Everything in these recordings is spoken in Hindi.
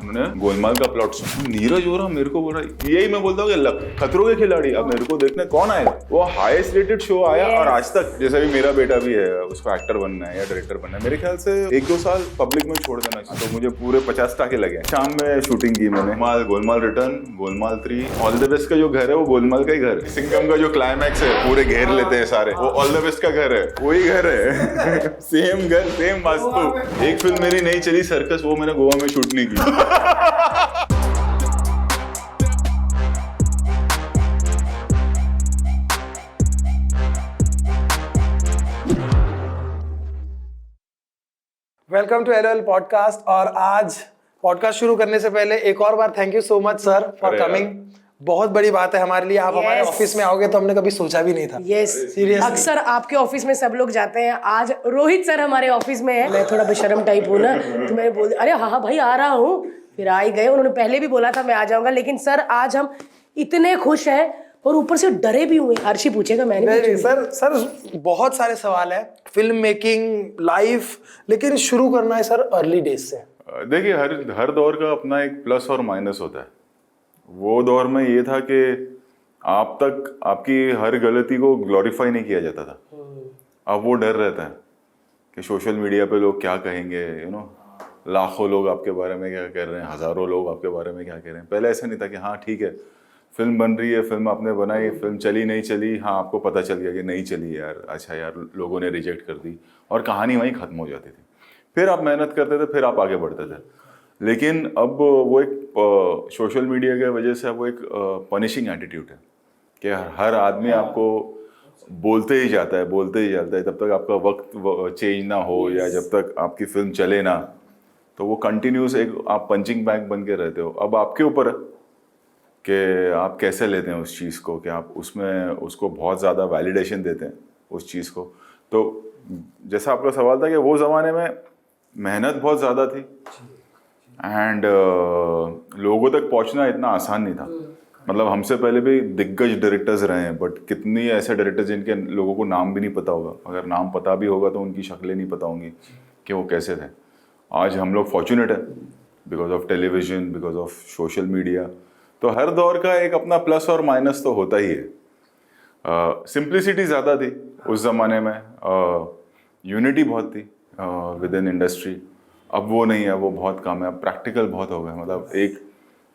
उन्होंने गोलमाल का प्लॉट सुना, नीरज हो रहा मेरे को बोल रहा, यही मैं बोलता हूँ कि खतरों के खिलाड़ी अब मेरे को देखने कौन आएगा। वो हाईएस्ट रेटेड शो आया और आज तक, जैसे भी मेरा बेटा भी है, उसको एक्टर बनना है या डायरेक्टर बनना है, मेरे ख्याल से 1-2 साल पब्लिक में छोड़ देना चाहिए। तो मुझे पूरे 50 टाके लगे। शाम में शूटिंग की मैंने, Golmaal return, Golmaal 3, all the best का जो घर है वो गोलमाल का ही घर है। सिंघम का जो क्लाइमैक्स है, पूरे घेर लेते हैं सारे, वो ऑल द बेस्ट का घर है, वही घर है। सेम घर, सेम वास्तु। एक फिल्म मेरी नहीं चली सर्कस, वो मैंने गोवा में शूट नहीं की। Welcome to LOL podcast. और आज पॉडकास्ट शुरू करने से पहले एक और बार thank you so much sir for coming. बहुत बड़ी बात है हमारे लिए, आप हमारे ऑफिस में आओगे तो हमने कभी सोचा भी नहीं था। सीरियसली अक्सर आपके ऑफिस में सब लोग जाते हैं, आज रोहित सर हमारे ऑफिस में है। मैं थोड़ा बेशर्म टाइप हूँ ना, तो मैं बोल अरे हाँ भाई आ रहा हूँ, फिर आ ही गए। उन्होंने पहले भी बोला था मैं आ जाऊंगा, लेकिन सर आज हम इतने खुश हैं और ऊपर से डरे भी हुए। हर्षी पूछेगा, मैंने नहीं सर बहुत सारे सवाल है फिल्म मेकिंग लाइफ, लेकिन शुरू करना है सर अर्ली डेज से। देखिए, हर दौर का अपना एक प्लस और माइनस होता है। वो दौर में ये था कि आप तक आपकी हर गलती को ग्लोरीफाई नहीं किया जाता था। अब वो डर रहता है कि सोशल मीडिया पे लोग क्या कहेंगे, लाखों लोग आपके बारे में क्या कह रहे हैं, हजारों लोग आपके बारे में क्या कह रहे हैं। पहले ऐसा नहीं था कि हाँ ठीक है, फिल्म बन रही है, फिल्म आपने बनाई, फिल्म चली नहीं चली, हाँ आपको पता चल गया कि नहीं चली यार, अच्छा यार लोगों ने रिजेक्ट कर दी, और कहानी वहीं ख़त्म हो जाती थी। फिर आप मेहनत करते थे, फिर आप आगे बढ़ते थे। लेकिन अब वो एक सोशल मीडिया की वजह से अब वो एक पनिशिंग एटीट्यूड है कि हर आदमी आपको बोलते ही जाता है जब तक आपका वक्त चेंज ना हो या जब तक आपकी फिल्म चले ना, तो वो कंटिन्यूस एक आप पंचिंग बैग बन के रहते हो। अब आपके ऊपर कि आप कैसे लेते हैं उस चीज़ को, कि आप उसमें उसको बहुत ज़्यादा वैलिडेशन देते हैं उस चीज़ को। तो जैसा आपका सवाल था कि वो ज़माने में मेहनत बहुत ज़्यादा थी एंड लोगों तक पहुंचना इतना आसान नहीं था। मतलब हमसे पहले भी दिग्गज डायरेक्टर्स रहे हैं, बट कितनी ऐसे डायरेक्टर्स जिनके लोगों को नाम भी नहीं पता होगा, अगर नाम पता भी होगा तो उनकी शक्लें नहीं पता होंगी कि वो कैसे थे। आज हम लोग फॉर्चुनेट है because of television, because of social media. तो हर दौर का एक अपना प्लस और माइनस तो होता ही है। सिंप्लिसिटी ज़्यादा थी उस ज़माने में, यूनिटी बहुत थी विद इन इंडस्ट्री। अब वो नहीं है, वो बहुत कम है। अब प्रैक्टिकल बहुत हो गया। मतलब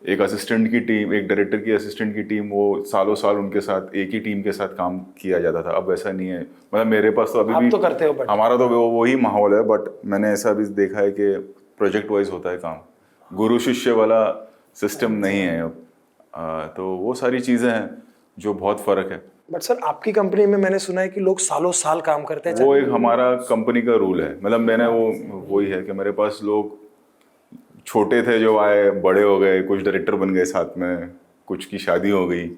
एक असिस्टेंट की टीम, एक डायरेक्टर की असिस्टेंट की टीम, वो सालों साल उनके साथ एक ही टीम के साथ काम किया जाता था। अब ऐसा नहीं है। मतलब मेरे पास तो अभी भी तो करते हो, हमारा तो वही माहौल है, बट मैंने ऐसा भी देखा है कि प्रोजेक्ट वाइज होता है काम, गुरु शिष्य वाला सिस्टम नहीं है अब। तो वो सारी चीज़ें हैं जो बहुत फ़र्क है। बट सर आपकी कंपनी में मैंने सुना है कि लोग सालों साल काम करते हैं। वो एक हमारा कंपनी का रूल है। मतलब मैंने वही है कि मेरे पास लोग छोटे थे जो आए, बड़े हो गए, कुछ डायरेक्टर बन गए साथ में, कुछ की शादी हो गई,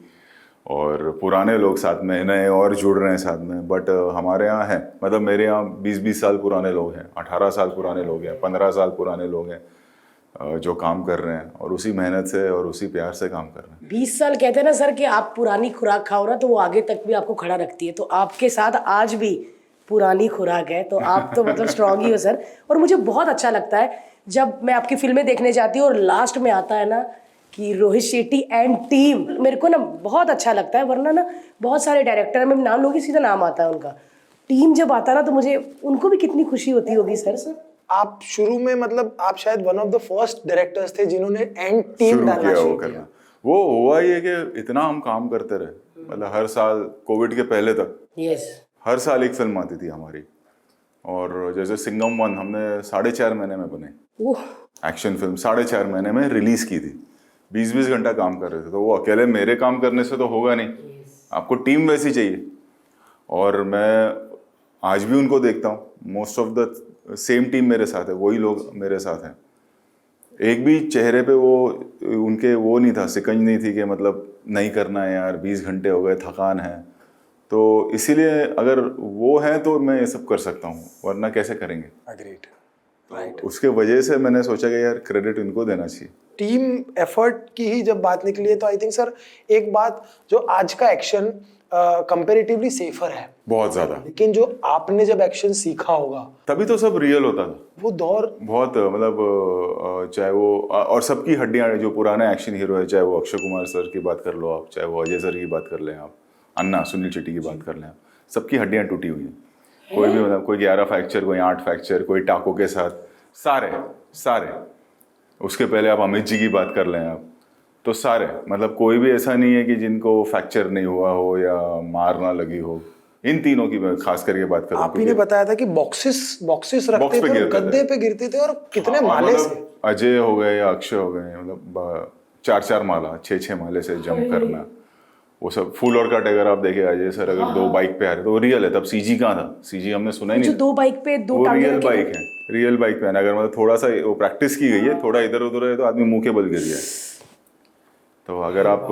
और पुराने लोग साथ में, नए और जुड़ रहे हैं साथ में। बट हमारे यहाँ है, मतलब मेरे यहाँ 20-20 साल पुराने लोग हैं, 18 साल पुराने लोग हैं, 15 साल पुराने लोग हैं जो काम कर रहे हैं और उसी मेहनत से और उसी प्यार से काम कर रहे हैं। 20 साल कहते हैं ना सर कि आप पुरानी खुराक खाओ ना तो वो आगे तक भी आपको खड़ा रखती है। तो आपके साथ आज भी पुरानी खुराक है, तो आप तो मतलब स्ट्रांग ही हो सर। और मुझे बहुत अच्छा लगता है जब मैं आपकी फिल्में देखने जाती हूँ और लास्ट में आता है ना कि रोहित शेट्टी एंड टीम, मेरे को ना बहुत अच्छा लगता है। वरना ना बहुत सारे डायरेक्टर, मैं नाम लूँगी सीधा नाम आता है उनका, टीम जब आता है ना तो मुझे उनको भी कितनी खुशी होती होगी सर। आप शुरू में, मतलब आप शायद one of the first directors थे जिन्होंने एंड टीम डालना शुरू किया। वो हुआ ये कि इतना हम काम करते रहे, मतलब हर साल कोविड के पहले तक हर साल एक फिल्म आती थी हमारी। और जैसे सिंघम 1 हमने 4.5 महीने में बने, एक्शन फिल्म 4.5 महीने में रिलीज की थी। 20-20 घंटा काम कर रहे थे। तो वो अकेले मेरे काम करने से तो होगा नहीं, आपको टीम वैसी चाहिए। और मैं आज भी उनको देखता हूँ, most of the same team मेरे साथ है, वही लोग मेरे साथ हैं। एक भी चेहरे पे उनके वो नहीं था, सिकंज नहीं थी कि मतलब नहीं करना है यार, 20 घंटे हो गए, थकान है। तो इसीलिए अगर वो है तो मैं ये सब कर सकता हूँ, वरना कैसे करेंगे। Agreed, right. उसके वजह से मैंने सोचा कि यार क्रेडिट इनको देना चाहिए। टीम एफर्ट की ही जब बात निकली है तो आई थिंक सर एक बात, जो आज का एक्शन कंपैरेटिवली सेफर है, बहुत ज्यादा। लेकिन जो आपने जब एक्शन सीखा होगा तभी तो सब रियल होता था। वो दौर बहुत मतलब चाहे वो और सबकी हड्डियां, जो पुराने एक्शन हीरो है, चाहे वो अक्षय कुमार सर की बात कर लो आप, चाहे वो अजय सर की बात कर लें आप, अन्ना सुनील शेट्टी की बात कर लें आप, सबकी हड्डियां टूटी हुई हैं। कोई भी मतलब कोई 11 फ्रैक्चर, कोई 8 फ्रैक्चर, कोई टाकों के साथ, सारे सारे। उसके पहले आप अमित जी की बात कर लें आप, तो सारे मतलब कोई भी ऐसा नहीं है कि जिनको फ्रैक्चर नहीं हुआ हो या मार ना लगी हो। इन तीनों की मैं खास करके बात करूं। आप ही ने बताया था कि बॉक्सेस रखते बॉक्स पे थे और गिरते गद्दे थे। पे गिरते थे और कितने और माले से। मतलब अजय हो गए या अक्षय हो गए, मतलब 4-4 माला, 6-6 माले से जंप करना, वो सब फुल और कट। अगर आप देखे अजय सर अगर 2 बाइक पे आ रहे तो वो रियल है, तब सीजी कहाँ था? सीजी हमने सुना ही जो नहीं था। 2 बाइक पे 2 वो टांगे रियल रखे बाइक है, रियल बाइक पे है। अगर मतलब थोड़ा सा वो प्रैक्टिस की गई है, थोड़ा इधर उधर है तो आदमी मुंह के बल गिर गया है। तो अगर आप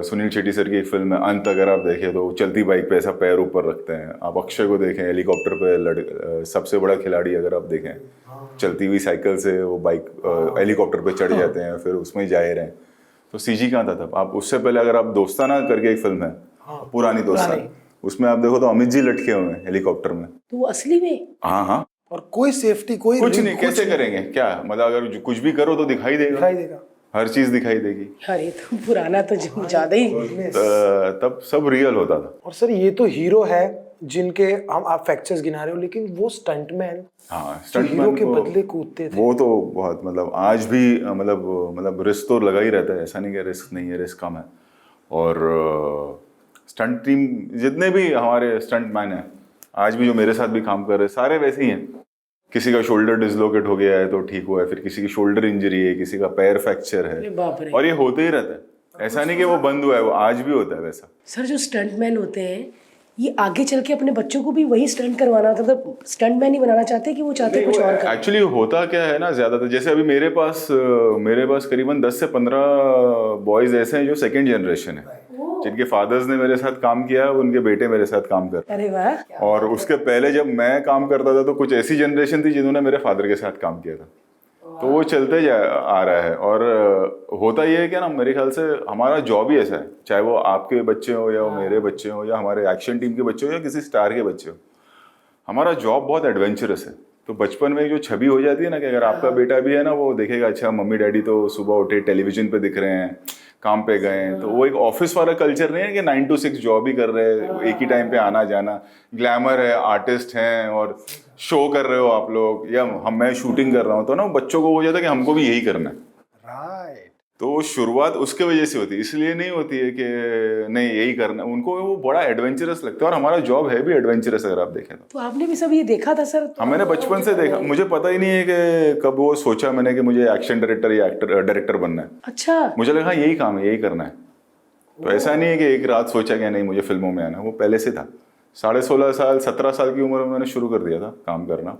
सुनील शेट्टी सर की एक फिल्म है अंत, अगर आप देखें तो चलती बाइक पे ऐसा पैर ऊपर रखते हैं। आप अक्षय को देखें हेलीकॉप्टर पे, सबसे बड़ा खिलाड़ी अगर आप देखें, चलती हुई साइकिल से वो बाइक हेलीकॉप्टर पे चढ़ जाते हैं, फिर उसमें जा रहे हैं। तो सीजी कहाँ था तब? आप उससे पहले अगर आप दोस्ताना करके एक फिल्म है, पुरानी दोस्ताना, उसमें आप देखो तो अमित जी लटके हुए हैं हेलीकॉप्टर में। तो वो असली में? हाँ। और कोई सेफ्टी, कोई कुछ रिग, नहीं, कैसे करेंगे क्या? मतलब अगर कुछ भी करो तो दिखाई देगा, हर चीज दिखाई देगी। अरे तो पुराना तो ज्यादा ही। तब सब रियल होता था। और सर ये तो हीरो है जिनके हम आप फ्रैक्चर्स गिना रहे हो, लेकिन वो स्टंटमैन हाँ, हीरो के बदले कूदते थे, वो तो बहुत मतलब आज भी मतलब रिस्क तो लगा ही रहता है। ऐसा नहीं कि रिस्क नहीं है, रिस्क कम है। और स्टंट टीम जितने भी हमारे स्टंट मैन हैं आज भी, जो मेरे साथ भी काम कर रहे हैं, सारे वैसे ही हैं। किसी का शोल्डर डिसलोकेट हो गया है तो ठीक हुआ है, फिर किसी की शोल्डर इंजरी है, किसी का पैर फ्रैक्चर है, बाप रे। और ये होते ही रहता है। ऐसा नहीं कि वो बंद हुआ है, वो आज भी होता है वैसा। सर जो स्टंटमैन होते हैं ये आगे चल के अपने बच्चों को भी वही स्टंट करवाना था, तो स्टंटमैन ही बनाना चाहते हैं कि वो चाहते हैं कुछ और कर। एक्चुअली होता क्या है ना, ज्यादातर जैसे अभी मेरे पास करीबन 10 से 15 बॉयज ऐसे हैं जो सेकंड जनरेशन है, जिनके फादर्स ने मेरे साथ काम किया, उनके बेटे मेरे साथ काम कर। अरे वाह। और उसके पहले जब मैं काम करता था तो कुछ ऐसी जनरेशन थी जिन्होंने मेरे फादर के साथ काम किया था। तो वो चलते आ रहा है। और होता ये है कि ना, मेरे ख्याल से हमारा जॉब ही ऐसा है, चाहे वो आपके बच्चे हो या वो मेरे बच्चे हो या हमारे एक्शन टीम के बच्चे हो या किसी स्टार के बच्चे हो, हमारा जॉब बहुत एडवेंचरस है। तो बचपन में जो छवि हो जाती है ना कि अगर आपका बेटा भी है ना, वो देखेगा अच्छा मम्मी डैडी तो सुबह उठे टेलीविजन पे दिख रहे हैं, काम पे गए हैं, तो वो एक ऑफिस वाला कल्चर नहीं है कि 9 to 6 जॉब ही कर रहे हैं, एक ही टाइम पे आना जाना। ग्लैमर है, आर्टिस्ट हैं और शो कर रहे हो आप लोग, या मैं शूटिंग कर रहा हूँ, तो ना बच्चों को हो जाता है कि हमको भी यही करना है। राइट। तो शुरुआत उसके वजह से होती है, इसलिए नहीं होती है कि नहीं यही करना। उनको वो बड़ा एडवेंचरस लगता है, और हमारा जॉब है भी एडवेंचरस अगर आप देखें तो आपने भी सब ये देखा था सर? हाँ, मैंने बचपन से देखा। मुझे पता ही नहीं है कि कब वो सोचा मैंने कि मुझे एक्शन डायरेक्टर या डायरेक्टर बनना है। अच्छा। मुझे लगा यही काम है, यही करना है। तो ऐसा नहीं है कि एक रात सोचा कि नहीं मुझे फिल्मों में आना, वो पहले से था। 16.5 साल 17 साल की उम्र में मैंने शुरू कर दिया था काम करना।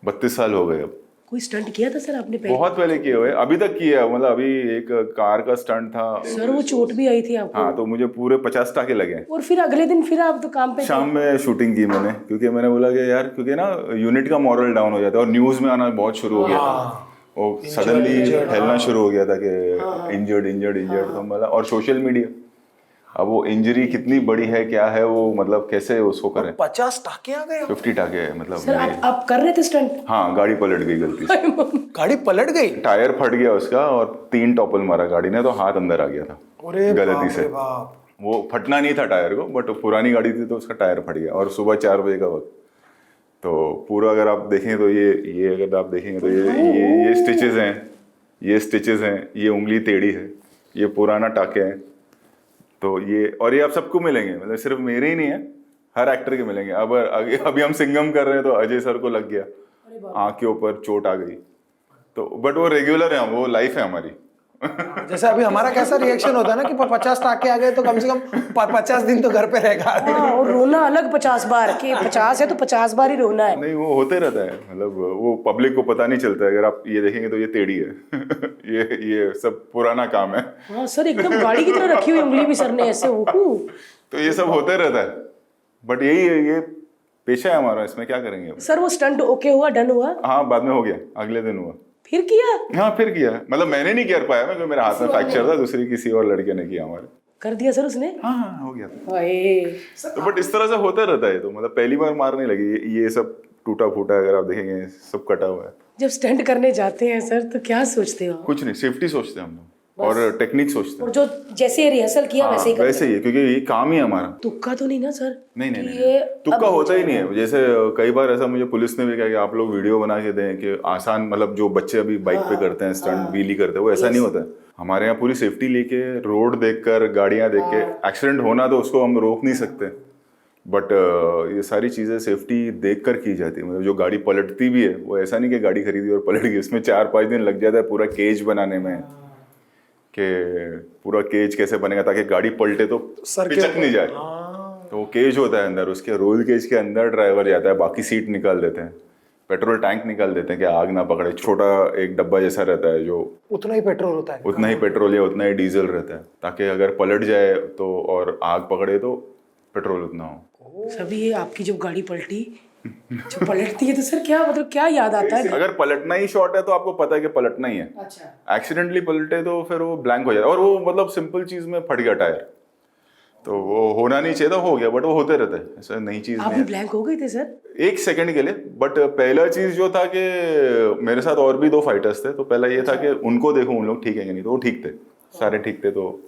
32 साल हो गए अब। कोई स्टंट किया था सर आपने पहले? बहुत पहले किए हुए, अभी तक किया। मतलब अभी एक कार का स्टंट था सर, वो चोट भी आई थी आपको? हाँ, तो मुझे पूरे 50 टाके लगे। और फिर अगले दिन फिर आप तो काम पे शाम में शूटिंग की मैंने, क्योंकि मैंने बोला कि यार, क्योंकि ना यूनिट का मॉरल डाउन हो जाता है, और न्यूज में आना बहुत शुरू हो गया था। वो सडनली फैलना शुरू हो गया था कि इंजर्ड। तो मतलब, और सोशल मीडिया, अब वो इंजरी कितनी बड़ी है, क्या है वो, मतलब कैसे उसको करें। 50 टाके आ गए? 50 टाके है मतलब। सर आप कर रहे थे स्टंट? हाँ, गाड़ी पलट गई गलती से। गाड़ी पलट गई? टायर फट गया उसका, और 3 टॉपल मारा गाड़ी ने, तो हाथ अंदर आ गया था गलती से। वो फटना नहीं था टायर को, बट पुरानी गाड़ी थी तो उसका टायर फट गया। और सुबह 4 बजे का वक्त, तो पूरा अगर आप देखें तो ये अगर आप देखेंगे तो ये स्टिचेस हैं, ये उंगली टेढ़ी है, ये पुराना टाके हैं। तो ये आप सबको मिलेंगे, मतलब सिर्फ मेरे ही नहीं है, हर एक्टर के मिलेंगे। अब अभी हम सिंघम कर रहे हैं तो अजय सर को लग गया, आँख के ऊपर चोट आ गई। तो बट वो रेगुलर है, वो लाइफ है हमारी। जैसे अभी हमारा कैसा रिएक्शन होता है ना कि 50 टाके आ गए तो कम से कम 50 दिन तो घर पे रहेगा। और रोना अलग 50 बार, कि 50 है तो 50 बार ही रोना है। नहीं, वो होते रहता है, मतलब वो पब्लिक को पता नहीं चलता है। अगर आप ये देखेंगे तो ये टेढ़ी है। ये सब पुराना काम है। हाँ सर, एकदम गाड़ी की तरह रखी हुई उंगली भी सर ने ऐसे। तो ये सब होते रहता है, बट यही है, ये पेशा है हमारा, इसमें क्या करेंगे अब। सर वो स्टंट ओके हुआ, डन हुआ? हाँ, बाद में हो गया, अगले दिन हुआ। फिर किया? हाँ, फिर किया। मतलब मैंने नहीं कर पाया, मैं, मेरे हाथ में फ्रैक्चर था, दूसरी किसी और लड़के ने किया हमारे। कर दिया सर उसने? हाँ हाँ हो गया था। हाय। तो बट इस तरह से होता रहता है, तो मतलब पहली बार मार नहीं लगी। ये सब टूटा फूटा अगर आप देखेंगे सब कटा हुआ है। जब स्टंट करने जाते हैं सर तो क्या सोचते हो? कुछ नहीं, सेफ्टी सोचते हैं हम लोग और टेक्निक सोचते और हैं। जो जैसे रिहर्सल किया वैसे ही हाँ, करते वैसे ही है, क्योंकि ये काम ही है हमारा। तुक्का तो नहीं ना सर? नहीं नहीं कि नहीं, ये तुक्का अब हो होता ही जाएगा। नहीं है। जैसे कई बार ऐसा मुझे पुलिस ने भी कहा कि आप लोग वीडियो बना के दें कि आसान, मतलब जो बच्चे अभी बाइक पे करते हैं स्टंट व्हीली करते हैं वो ऐसा नहीं होता है। हमारे यहाँ पूरी सेफ्टी लेके, रोड देखकर, गाड़ियाँ देख के, एक्सीडेंट होना तो उसको हम रोक नहीं सकते, बट ये सारी चीज़ें सेफ्टी देख कर की जाती है। मतलब जो गाड़ी पलटती भी है वो ऐसा नहीं कि गाड़ी खरीदी और पलट गई, उसमें 4-5 दिन लग जाता है पूरा केज बनाने में, कि पूरा केज कैसे बनेगा ताकि गाड़ी पलटे तो सर के पिचक नहीं जाए। तो वो केज होता है अंदर, उसके रोल केज के अंदर ड्राइवर जाता है, बाकी सीट निकाल देते हैं, पेट्रोल टैंक निकाल देते हैं कि आग ना पकड़े। छोटा एक डब्बा जैसा रहता है जो उतना ही पेट्रोल होता है, उतना ही पेट्रोल या उतना ही डीजल रहता है, ताकि अगर पलट जाए तो और आग पकड़े तो पेट्रोल उतना हो। सभी ये आपकी जब गाड़ी पलटी, जो पलटती है तो सर क्या मतलब क्या याद आता है? अगर पलटना ही शॉट है तो आपको पता है कि पलटना ही है। अच्छा। एक्सीडेंटली पलटे तो फिर वो ब्लैंक हो जाता है, और वो मतलब सिंपल चीज में फट गया टायर, तो वो होना नहीं चाहिए था, हो गया, बट वो होते रहता है, ऐसा नई चीज आप नहीं भी है। ब्लैंक हो गए थे सर? 1 सेकंड के लिए। बट पहला चीज जो था कि मेरे साथ और भी 2 फाइटर्स थे, तो पहला ये था कि उनको देखो उन लोग ठीक है कि नहीं, तो वो ठीक थे, सारे ठीक थे, तो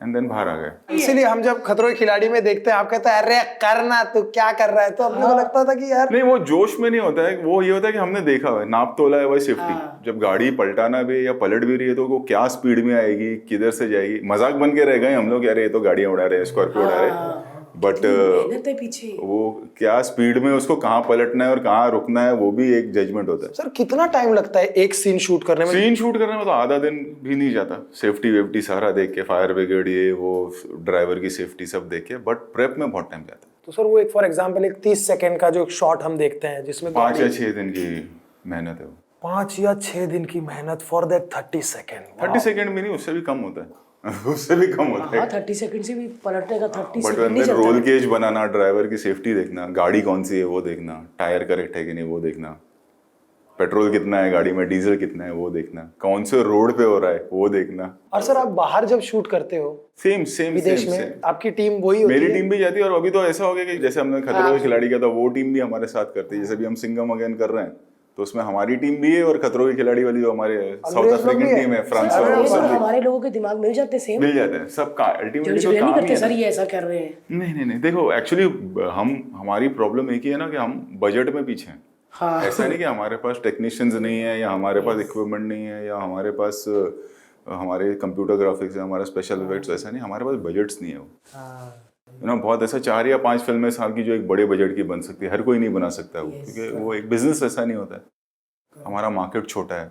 एंड देन बाहर आ गए। इसीलिए हम जब खतरों के खिलाड़ी में देखते हैं आप कहते हैं अरे करना तू क्या कर रहा है, तो अपने को लगता था कि यार नहीं, वो जोश में नहीं होता है, वो ये होता है कि हमने देखा है, नाप तोला है, वही सेफ्टी। जब गाड़ी पलटाना भी या पलट भी रही है तो वो क्या स्पीड में आएगी, किधर से जाएगी, मजाक बन के रह गए हम लोग, यार ये तो गाड़ियां उड़ा रहे हैं, स्कॉर्पियो उड़ा रहे हैं, बट मेहनत है पीछे। वो क्या स्पीड में उसको कहाँ पलटना है और कहाँ रुकना है, वो भी एक जजमेंट होता है। सर कितना टाइम लगता है एक सीन शूट करने में? सीन शूट करने में तो आधा दिन भी नहीं जाता, सेफ्टी वेफ्टी सारा देख के, फायर ब्रिगेड ये वो, ड्राइवर की सेफ्टी सब देख के, बट प्रेप में बहुत टाइम जाता है। तो सर वो एक फॉर एग्जांपल एक 30 सेकंड का जो शॉट हम देखते हैं जिसमें 5 या 6 दिन की मेहनत है वो। 5 या 6 दिन की मेहनत फॉर दैट 30 सेकंड। 30 सेकंड में नहीं, उससे भी कम होता है उससे भी कम होता है। हाँ 30 सेकंड से भी पलटने का 30 बट सेकंड नहीं अंदर चलता। रोल केज बनाना, ड्राइवर की सेफ्टी देखना, गाड़ी कौन सी है वो देखना, टायर करेक्ट है कि नहीं वो देखना, पेट्रोल कितना है गाड़ी में, डीजल कितना है वो देखना, कौन से रोड पे हो रहा है वो देखना। और सर आप बाहर जब शूट करते हो सेम सेम विदेश सेम में, आपकी टीम वही होती मेरी है? टीम भी जाती है, और अभी तो ऐसा हो गया कि जैसे हमने खतरों के खिलाड़ी किया था, वो टीम भी हमारे साथ करती है। जैसे भी हम सिंघम अगेन कर रहे हैं तो उसमें हमारी टीम भी है, और खतरों के खिलाड़ी वाली जो हमारे साउथ अफ्रीकन टीम है, फ्रांस अरे वाला, वो ये सब तो भी हमारे लोगों के दिमाग मिल जाते सेम। मिल जाते हैं सब का। अल्टीमेटली तो नहीं काम ही करते है सर ना। ये ऐसा कर रहे हैं। नहीं नहीं नहीं, देखो एक्चुअली हमारी प्रॉब्लम एक ही है ना कि हम बजट में पीछे हैं। हाँ। ऐसा नहीं कि हमारे पास टेक्नीशियंस नहीं है, या हमारे पास इक्विपमेंट नहीं है, या हमारे पास हमारे कंप्यूटर ग्राफिक्स है, हमारा स्पेशल इफेक्ट्स, ऐसा नहीं, हमारे पास बजट्स नहीं है वो। ना बहुत ऐसा 4 या 5 फिल्में साल की जो एक बड़े बजट की बन सकती है, हर कोई नहीं बना सकता वो, क्योंकि वो एक बिजनेस ऐसा नहीं होता है। हमारा मार्केट छोटा है,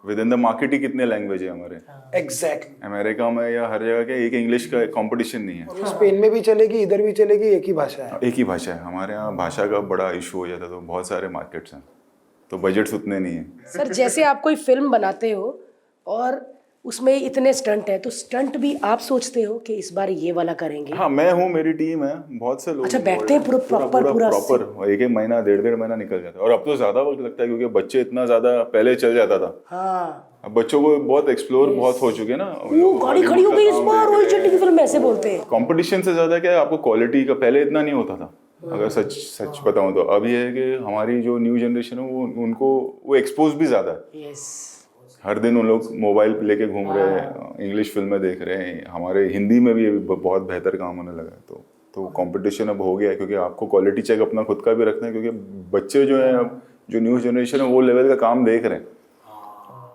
विद इन द मार्केट ही कितने लैंग्वेज है हमारे। एग्जैक्ट। अमेरिका में या हर जगह के एक इंग्लिश का कंपटीशन नहीं है। स्पेन में भी चलेगी, इधर भी चलेगी, एक ही भाषा है। एक ही भाषा है। हमारे यहाँ भाषा का बड़ा इशू हो जाता है, तो बहुत सारे मार्केट्स हैं, तो बजट्स उतने नहीं है। सर जैसे आप कोई फिल्म बनाते हो और उसमें इतने स्टंट है, तो स्टंट भी आप सोचते हो कि इस बार ये वाला करेंगे? हाँ मैं हूँ, मेरी टीम है, बहुत से लोग। अच्छा, बैठते हैं पूरा प्रॉपर 1-1 महीना 1.5 महीना निकल जाता है, और अब तो ज्यादा वक्त लगता है क्योंकि बच्चे इतना ज्यादा, पहले चल जाता था, हाँ। अब बच्चों को बहुत एक्सप्लोर बहुत हो चुके हैं ना। वो गाड़ी खड़ी हो गई इस बार, रोहित शेट्टी की फिल्म ऐसे बोलते हैं। कंपटीशन से ज्यादा क्या है, आपको क्वालिटी का पहले इतना नहीं होता था। अगर सच बताऊं तो अब ये है कि हमारी जो न्यू जनरेशन है वो उनको वो एक्सपोज भी ज्यादा है। हर दिन उन लोग मोबाइल लेके घूम रहे हैं, इंग्लिश फिल्में देख रहे हैं, हमारे हिंदी में भी बहुत बेहतर काम होने लगा है। तो कंपटीशन अब हो गया है, क्योंकि आपको क्वालिटी चेक अपना खुद का भी रखना है, क्योंकि बच्चे जो हैं अब जो न्यू जनरेशन है वो लेवल का काम देख रहे हैं।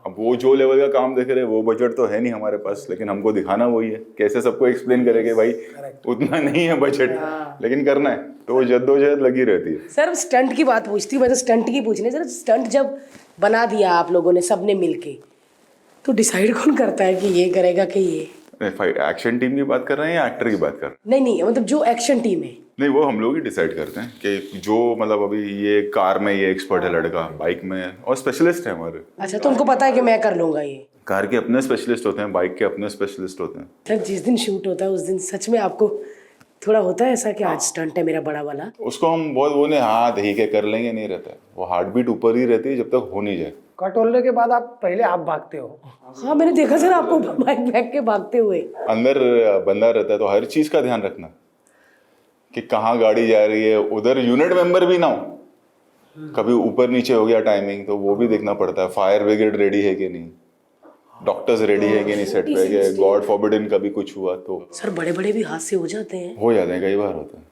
अब वो जो लेवल का काम देख रहे हैं वो बजट तो है नहीं हमारे पास, लेकिन हमको दिखाना वही है। कैसे सबको एक्सप्लेन करेंगे भाई उतना नहीं है बजट, लेकिन करना है, तो वो जद्दोजहद लगी रहती है। सर स्टंट की बात पूछती हूँ, मैं तो स्टंट की पूछने। सर स्टंट जब बना दिया आप लोगों ने सबने मिलके, तो डिसाइड कौन करता है कि ये करेगा कि ये? एक्शन टीम की बात कर रहे हैं या एक्टर की बात कर रहे हैं? नहीं मतलब जो एक्शन टीम है। नहीं, वो हम लोग ही डिसाइड करते हैं कि जो मतलब अभी ये कार में ये एक्सपर्ट है लड़का, बाइक में और स्पेशलिस्ट है हमारे। अच्छा, तो उनको पता है कि मैं कर लूंगा ये? कार के अपने स्पेशलिस्ट होते हैं, बाइक के अपने स्पेशलिस्ट होते हैं। सर जिस दिन शूट होता है उस दिन सच में आपको थोड़ा होता है ऐसा कि आज स्टंट है मेरा बड़ा वाला? उसको हम बहुत वो नहीं, हाँ ठीक है कर लेंगे, नहीं रहता है वो। हार्ट बीट ऊपर ही रहती है जब तक हो नहीं जाए। कटोलने के बाद आप पहले आप भागते हो। हाँ मैंने देखा सर आपको बाइक फेंक के भागते हुए। अंदर बंदा रहता है तो हर चीज का ध्यान रखना कि कहाँ गाड़ी जा रही है, उधर यूनिट मेंबर भी ना हो, कभी ऊपर नीचे हो गया टाइमिंग तो वो भी देखना पड़ता है। फायर ब्रिगेड रेडी है कि नहीं, डॉक्टर्स रेडी है कि नहीं सेट पे, कि गॉड फॉरबिडन कभी कुछ हुआ तो। सर बड़े बड़े भी हादसे हो जाते हैं। हो जाते हैं, कई बार होते हैं,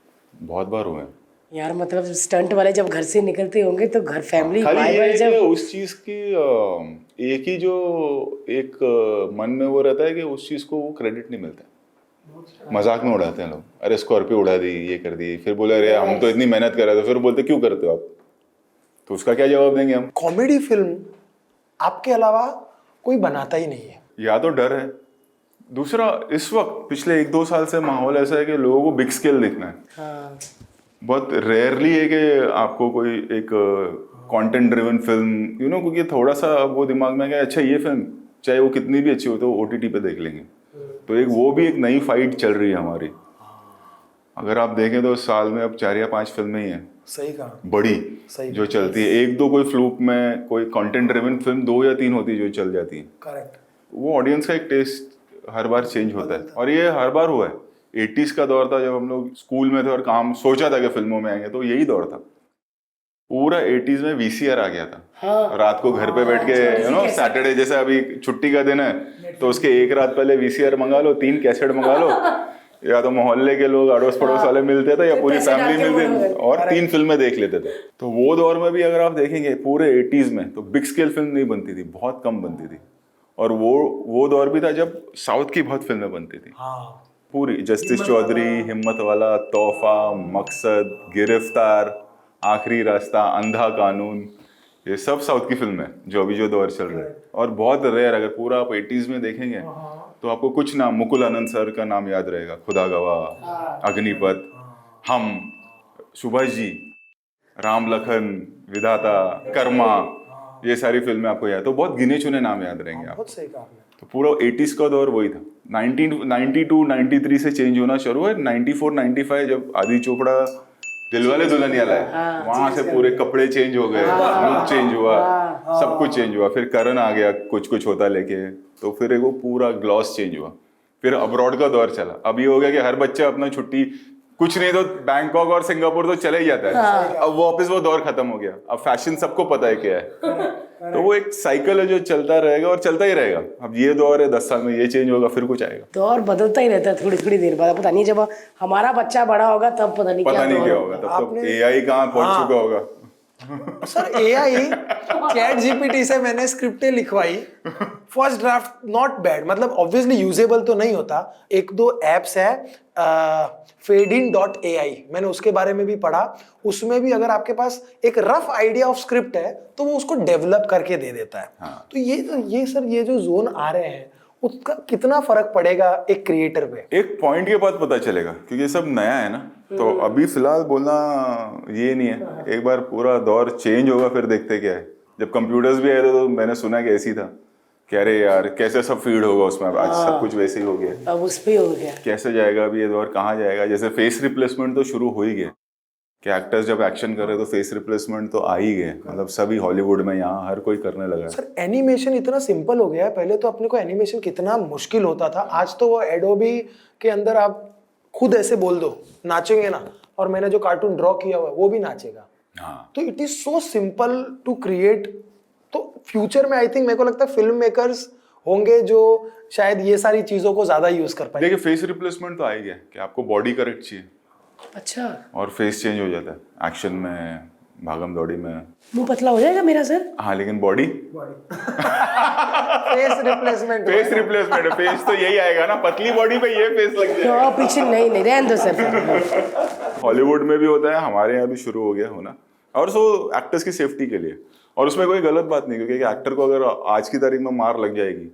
बहुत बार हुए हैं। यार मतलब स्टंट वाले जब घर से निकलते होंगे तो घर फैमिली खाली भाई ये भाई है जब कि उस चीज की एक ही जो एक मन में वो रहता है कि उस चीज को वो क्रेडिट नहीं मिलता। मजाक में उड़ाते हैं लोग, अरे स्कॉर्पियो उड़ा दी, ये कर दी, फिर बोले अरे हम तो इतनी मेहनत कर रहे थे, फिर बोलते क्यों करते हो आप, तो उसका क्या जवाब देंगे हम? कॉमेडी फिल्म आपके अलावा कोई बनाता ही नहीं है। या तो डर है, दूसरा इस वक्त पिछले 1-2 साल से माहौल ऐसा है कि लोगों को बिग स्केल देखना है। हाँ बहुत रेयरली है कि आपको कोई एक content driven film you know, क्योंकि थोड़ा सा वो दिमाग में है अच्छा ये फिल्म चाहे वो कितनी भी अच्छी हो तो OTT पे देख लेंगे। तो एक वो भी एक नई फाइट चल रही है हमारी। अगर आप देखें तो साल में अब 4 या 5 फिल्में ही हैं सही कहा, बड़ी सही जो चलती है। 1-2 कोई फ्लूक में कोई कंटेंट ड्रिवन फिल्म 2 या 3 होती है जो चल जाती है। करेक्ट। वो ऑडियंस का एक टेस्ट हर बार चेंज होता है, और ये हर बार हुआ है। 80s का दौर था जब हम लोग स्कूल में थे और काम सोचा था कि फिल्मों में आएंगे, तो यही दौर था। पूरा 80s में VCR आ गया था। हाँ। रात को घर पे बैठ के यू नो सैटरडे जैसे अभी छुट्टी का दिन है तो उसके एक रात पहले VCR मंगा लो, 3 कैसेट मंगा लो, या तो मोहल्ले के लोग अड़ोस पड़ोस वाले मिलते थे या पूरी पैसे डाल फैमिली के मिलती थी और 3 फिल्में देख लेते थे। तो वो दौर में भी अगर आप देखेंगे पूरे 80s में तो बिग स्केल फिल्म नहीं बनती थी, बहुत कम बनती थी। और वो दौर भी था जब साउथ की बहुत फिल्में बनती थी। हाँ पूरी जस्टिस चौधरी, हिम्मत वाला, तोहफा, मकसद, गिरफ्तार, आखिरी रास्ता, अंधा कानून, ये सब साउथ की फिल्म है जो अभी जो दौर चल रहा है। और बहुत रेयर, अगर पूरा आप 80s में देखेंगे तो आपको कुछ नाम, मुकुल आनंद सर का नाम याद रहेगा, खुदा गवाह, अग्निपथ, हम, सुभाष जी, राम लखन, विधाता, कर्मा, ये सारी फिल्में आपको याद, तो बहुत गिने चुने नाम याद रहेंगे आप। बहुत सही कहा आपने। तो पूरा 80s का दौर वही था। 92-93 से चेंज होना शुरू है। 94-95 जब आदि चोपड़ा दिलवाले दुल्हनिया लाए, वहां से पूरे कपड़े चेंज हो गए, लुक चेंज हुआ, सब कुछ चेंज हुआ। फिर करण आ गया कुछ कुछ होता लेके, तो फिर एक वो पूरा ग्लॉस चेंज हुआ। फिर अब्रॉड का दौर चला। अब ये हो गया कि हर बच्चा अपना छुट्टी कुछ नहीं तो बैंकॉक और सिंगापुर तो चले ही जाता है। अब वापस वो दौर खत्म हो गया। अब फैशन सबको पता है क्या है। तो वो एक साइकिल है जो चलता रहेगा और चलता ही रहेगा। अब ये दौर है, 10 साल में ये चेंज होगा, फिर कुछ आएगा। दौर बदलता ही रहता है थोड़ी थोड़ी देर बाद। पता नहीं जब हमारा बच्चा बड़ा होगा तब पता नहीं क्या होगा। तब तो AI कहाँ पहुंच चुका होगा। सर AI चैट GPT से मैंने स्क्रिप्टें लिखवाई, फर्स्ट ड्राफ्ट नॉट बैड, मतलब ऑब्वियसली यूजेबल तो नहीं होता। 1-2 एप्स है, fadin.ai, मैंने उसके बारे में भी पढ़ा। उसमें भी अगर आपके पास एक रफ आइडिया ऑफ स्क्रिप्ट है तो वो उसको डेवलप करके दे देता है। हाँ। तो ये सर ये जो जोन आ रहे हैं उसका कितना फर्क पड़ेगा एक क्रिएटर पे? एक पॉइंट के बाद पता चलेगा, क्योंकि ये सब नया है ना। तो अभी फिलहाल बोलना ये नहीं है, एक बार पूरा दौर चेंज होगा फिर देखते क्या है। जब कंप्यूटर्स भी आए थे तो मैंने सुना कि ऐसी था कि अरे यार कैसे सब फीड होगा उसमें। आज सब कुछ वैसे ही हो गया, अब उस पे हो गया। कैसे जाएगा अभी ये दौर, कहाँ जाएगा। जैसे फेस रिप्लेसमेंट तो शुरू हो ही गया कि एक्टर्स जब एक्शन कर रहे तो फेस रिप्लेसमेंट तो आ ही गए। मतलब सभी हॉलीवुड में यहाँ हर कोई करने लगा है। सर एनिमेशन इतना सिंपल हो गया है। पहले तो अपने को एनिमेशन कितना मुश्किल होता था, आज तो वो एडोबी के अंदर आप खुद ऐसे बोल दो नाचेंगे ना, और मैंने जो कार्टून ड्रॉ किया हुआ है वो भी नाचेगा। हाँ। तो it is so simple to create. तो फ्यूचर में आई थिंक मेरे को लगता है फिल्म मेकर्स होंगे जो शायद ये सारी चीजों को ज्यादा यूज कर पाए। देखिए फेस रिप्लेसमेंट तो आ ही गया कि आपको बॉडी करेक्ट चाहिए अच्छा, और फेस चेंज हो जाता है एक्शन में, भागम दौड़ी में। मुंह पतला हो जाएगा मेरा सर। हाँ लेकिन बॉडी फेस रिप्लेसमेंट फेस तो यही आएगा ना, पतली बॉडी पे ये फेस लग जाएगा। तो पीछे नहीं रहने दो सर। हॉलीवुड में भी होता है, हमारे यहाँ भी शुरू हो गया होना, और सो एक्टर्स की सेफ्टी के लिए। और उसमें कोई गलत बात नहीं, क्योंकि एक्टर को अगर आज की तारीख में मार लग जाएगी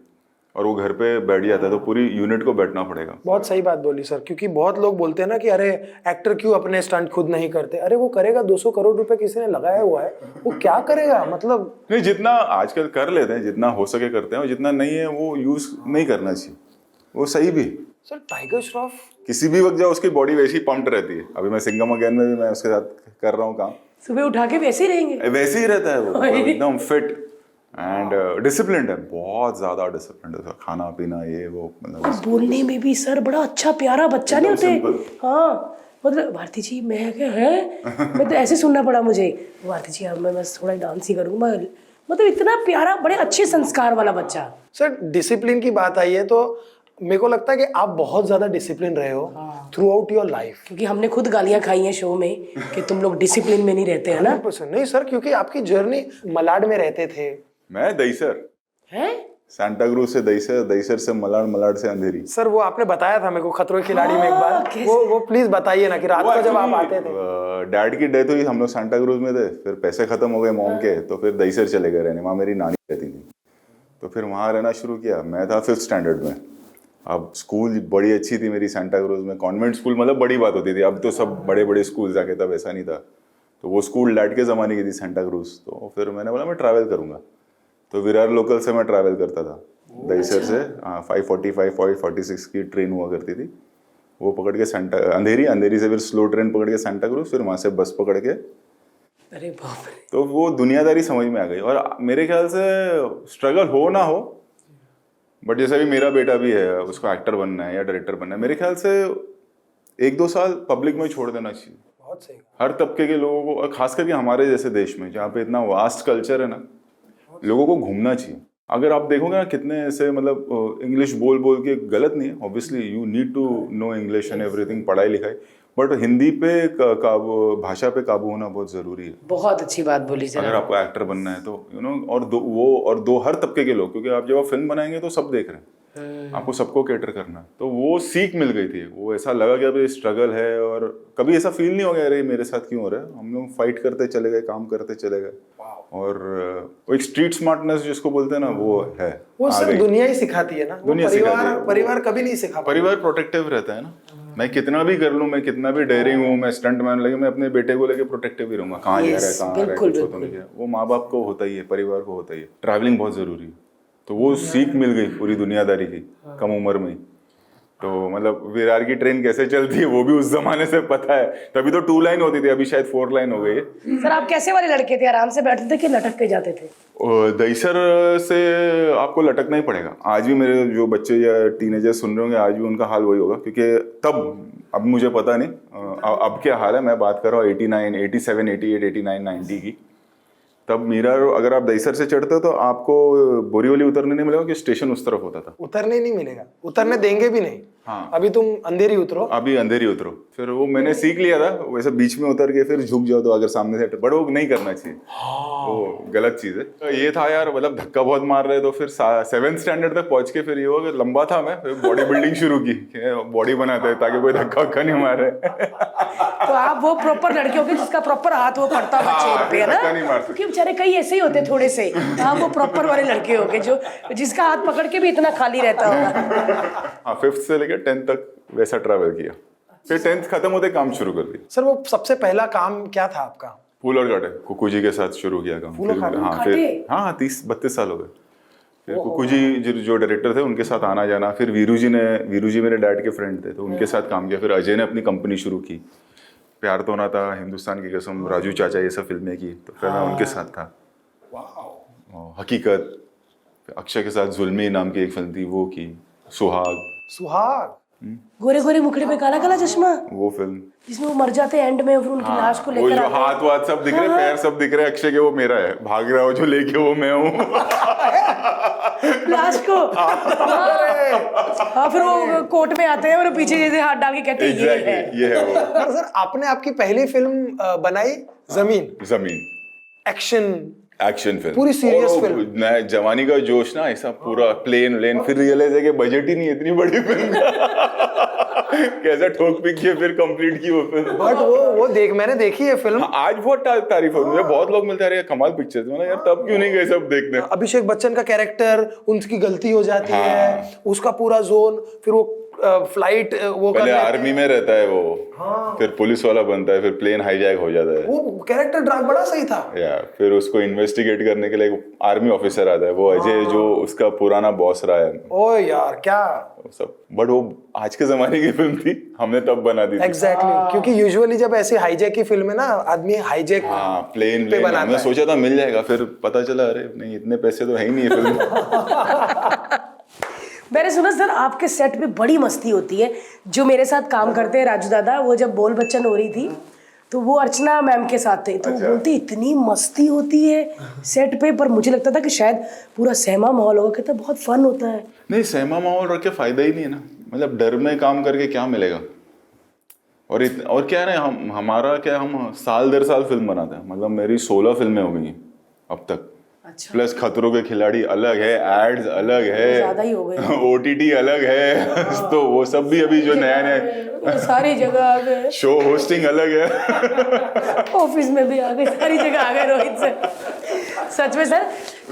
और वो घर पे बैठ जाता है तो पूरी यूनिट को बैठना पड़ेगा। बहुत सही बात बोली सर, क्योंकि बहुत लोग बोलते हैं ना कि अरे एक्टर क्यों अपने स्टंट खुद नहीं करते। अरे वो करेगा, 200 करोड़ रुपए किसी ने लगाया हुआ है, वो क्या करेगा। मतलब नहीं, जितना आजकल कर लेते हैं, जितना हो सके करते हैं, और जितना नहीं है वो यूज नहीं करना चाहिए, वो सही भी। सर टाइगर श्रॉफ किसी भी वक्त जाओ उसकी बॉडी वैसी पंप्ड रहती है। अभी मैं सिंघम अगेन में भी मैं उसके साथ कर रहा हूँ काम, सुबह उठा के वैसे ही रहेंगे। वैसे ही रहता है वो, एकदम फिट। एंड डिसिप्लिन्ड है, बहुत ज्यादा डिसिप्लिन्ड है, खाना पीना ये वो, मतलब बोलने में भी सर बड़ा अच्छा प्यारा बच्चा नहीं होते। simple। हाँ मतलब भारती जी मैं क्या है, मैं तो ऐसे सुनना पड़ा मुझे, भारती जी अब मैं बस थोड़ा डांस ही करूँगा, मतलब इतना प्यारा, बड़े अच्छे संस्कार वाला बच्चा। सर डिसिप्लिन की बात आई है तो मेरे को लगता है कि आप बहुत ज्यादा डिसिप्लिन रहे हो थ्रू आउट योर लाइफ। क्योंकि हमने खुद गालियां खाई हैं शो में कि तुम लोग डिसिप्लिन में नहीं रहते है ना। 100% नहीं सर, क्योंकि आपकी जर्नी मलाड में रहते थे। मैं दहीसर, हैं? सांता क्रूज से दहीसर, दहीसर से मलाड, मलाड से अंधेरी। सर वो आपने बताया था मेरे को खतरों के खिलाड़ी में एक बार, कैसे? वो प्लीज बताइए ना कि रात को जब आप आते थे। डैड की डेथ हुई, हम लोग सांता क्रूज में थे, फिर पैसे खत्म हो गए मॉम के, तो फिर दहीसर चले गए रहने, वहाँ मेरी नानी रहती थी, तो फिर वहाँ रहना शुरू किया। मैं था 5th स्टैंडर्ड में। अब स्कूल बड़ी अच्छी थी मेरी सांता क्रूज में, कॉन्वेंट स्कूल, मतलब बड़ी बात होती थी, अब तो सब बड़े बड़े स्कूल जाके, तब ऐसा नहीं था। तो वो स्कूल डैड के ज़माने की थी सांता क्रूज, तो फिर मैंने बोला मैं ट्रैवल करूँगा, तो विरार लोकल से मैं ट्रैवल करता था दहीसर से। 5:45 5:46 की ट्रेन हुआ करती थी, वो पकड़ के सांता अंधेरी, अंधेरी से फिर स्लो ट्रेन पकड़ के सांता क्रूज, फिर वहाँ से बस पकड़ के, अरे बाप रे। तो वो दुनियादारी समझ में आ गई। और मेरे ख्याल से स्ट्रगल हो ना हो, बट जैसे भी मेरा बेटा भी है, उसको एक्टर बनना है या डायरेक्टर बनना है, मेरे ख्याल से 1-2 साल पब्लिक में छोड़ देना चाहिए। बहुत सही। हर तबके के लोगों को, और खास करके हमारे जैसे देश में जहाँ पे इतना वास्ट कल्चर है ना, लोगों को घूमना चाहिए। अगर आप देखोगे ना कितने ऐसे, मतलब इंग्लिश बोल बोल के, गलत नहीं है obviously, you need to know English and everything, पढ़ाई लिखाई, बट हिंदी पे भाषा पे काबू होना बहुत ज़रूरी है। बहुत अच्छी बात बोली सर। अगर आपको एक्टर बनना है तो और दो हर तबके के लोग, क्योंकि आप जब आप फिल्म बनाएंगे तो सब देख रहे हैं, आपको सबको कैटर करना है, तो वो सीख मिल गई थी। वो ऐसा लगा कि अभी स्ट्रगल है, और कभी ऐसा फील नहीं हो गया अरे मेरे साथ क्यों हो रहा है। हम लोग फाइट करते चले गए, काम करते चले गए, और वो एक स्ट्रीट स्मार्टनेस जिसको बोलते हैं ना, वो है। वो सर दुनिया ही सिखाती है ना, वो दुनिया सिखाती है। परिवार कभी नहीं सिखा। परिवार प्रोटेक्टिव रहता है ना, मैं कितना भी कर लूँ, मैं कितना भी डेयरिंग हूँ, मैं स्टंट मैन लगे, मैं अपने बेटे को लेके प्रोटेक्टिव ही रहूंगा। कहाँ जा रहा है, कहाँ आ रहा है, कुछ होता नहीं है। वो माँ बाप को होता ही है, परिवार को होता ही है। ट्रैवलिंग बहुत जरूरी है, तो वो सीख मिल गई पूरी दुनियादारी की कम उम्र में ही। तो मतलब विरार की ट्रेन कैसे चलती है वो भी उस जमाने से पता है, तभी तो 2 लाइन होती थी, अभी शायद 4 लाइन हो गई है। सर आप कैसे वाले लड़के थे, आराम से बैठते थे कि लटक के जाते थे? दहीसर से आपको लटकना ही पड़ेगा। आज भी मेरे जो बच्चे या टीनेजर सुन रहे होंगे, आज भी उनका हाल वही होगा, क्योंकि तब, अब मुझे पता नहीं अब क्या हाल है, मैं बात कर रहा हूँ 89, 87, 88, 89, 90 की। तब मीरा, अगर आप दहीसर से चढ़ते हो तो आपको बोरीवली उतरने नहीं मिलेगा, कि स्टेशन उस तरफ होता था। उतरने नहीं मिलेगा, उतरने देंगे भी नहीं। हाँ, अभी तुम अंधेरी उतरो, अभी अंधेरी उतरो। फिर वो मैंने सीख लिया था, वैसे बीच में उतर के फिर झुक जाओ तो अगर सामने से, बट वो नहीं करना चाहिए, वो गलत चीज है। तो ये था यार, मतलब धक्का बहुत मार रहे, तो फिर 7th स्टैंडर्ड तक पहुंच के फिर ये हुआ कि लंबा था मैं, फिर बॉडी बिल्डिंग शुरू की, बॉडी बनाते हैं ताकि कोई धक्का नहीं मारे। तो आप वो प्रॉपर लड़के हो गए जिसका प्रॉपर हाथ वो पड़ता होगा चेन पे, है धक्का नहीं ना? मार सकते। क्योंकि बेचारे कई ऐसे ही होते हैं थोड़े से, आप वो प्रॉपर वाले लड़के हो गए जो जिसका हाथ पकड़ के भी इतना खाली रहता होगा। हाँ, 5th से लेकर 10th तक वैसा ट्रैवल किया, फिर 10th खत्म होते काम शुरू कर दिया। सर वो सबसे पहला काम क्या था आपका? फूल और कांटे, कुकू जी के साथ शुरू किया काम। फूल और फिर हाँ, कांटे? फिर हाँ 30-32 साल हो गए। फिर कुकू जी जो डायरेक्टर थे उनके साथ आना जाना, फिर वीरू जी मेरे डैड के फ्रेंड थे, तो उनके साथ काम किया। फिर अजय ने अपनी कंपनी शुरू की, प्यार तो ना था, हिंदुस्तान की कसम, राजू चाचा, ये सब फिल्में की, तो फिर मैं उनके साथ था। हकीकत, अक्षय के साथ जुल्मी नाम की एक फिल्म थी, वो की। सुहाग, गोरे गोरे मुखड़े पे काला काला चश्मा, वो फिल्म जिसमें वो मर जाते हैं एंड में, फिर उनकी लाश को वो लेकर जो आते हैं। हाथ वाथ सब दिख रहे, पैर सब दिख रहे अक्षय के, वो मेरा है, भाग रहा हो जो लेके, वो मैं हूँ। लाश को हाँ, फिर वो कोर्ट में आते हैं और पीछे जैसे हाथ डाल के कहते हैं ये है वो। सर आपने आपकी पहली फिल्म बनाई जमीन एक्शन फिल्म, पूरी serious film। नया जवानी का जोश ना, ऐसा पूरा प्लेन, फिर रियलाइज है कि बजट ही नहीं है इतनी बड़ी फिल्म का। कैसा ठोक पिक किया, फिर कंप्लीट की वो फिल्म। बट वो मैंने देखी है फिल्म। हाँ, आज बहुत तारीफ हो, मुझे बहुत लोग मिलते हैं कमाल पिक्चर थी, यार तब क्यों नहीं गए सब देखने। अभिषेक बच्चन का कैरेक्टर, उनकी गलती हो जाती है, उसका पूरा जोन, फिर वो फ्लाइट वो पहले कर आर्मी में रहता है वो, फिर पुलिस वाला बनता है, फिर प्लेन हाईजैक हो जाता है, वो कैरेक्टर ड्राइव बड़ा सही था। या फिर उसको इन्वेस्टिगेट करने के लिए एक आर्मी ऑफिसर आता है, वो अजय जो उसका पुराना बॉस रहा है, ओ यार क्या वो सब। बट वो आज के जमाने की फिल्म थी, हमने तब बना दी थी। एग्जैक्टली क्योंकि यूजुअली जब ऐसी हाईजैक की फिल्म है ना, आदमी हाईजैक हाँ, प्लेन पे बनाता हमने है। सोचा था मिल जाएगा, फिर पता चला अरे नहीं, इतने पैसे तो है ही नहीं है फिल्म में। मैंने सुना सर आपके सेट पे बड़ी मस्ती होती है। जो मेरे साथ काम करते हैं राजू दादा, वो जब बोल बच्चन हो रही थी तो वो अर्चना मैम के साथ थे, तो वो बोलते इतनी मस्ती होती है सेट पे, पर मुझे लगता था कि शायद पूरा सहमा माहौल होगा। कहता बहुत फन होता है। नहीं, सहमा माहौल रख के फायदा ही नहीं है ना, मतलब डर में काम करके क्या मिलेगा। और क्या है ना, हमारा क्या, हम साल दर साल फिल्म बनाते हैं, मतलब मेरी 16 फिल्में हो गई हैं अब तक। अच्छा, प्लस खतरों के खिलाड़ी अलग है, एड्स अलग ज्यादा ही है, हो गए। OTT अलग है, तो वो सब भी अभी जो नया नया सारी जगह आ गए, शो होस्टिंग अलग है। ऑफिस में भी आ गए, सारी जगह आ गए रोहित सर। सच में सर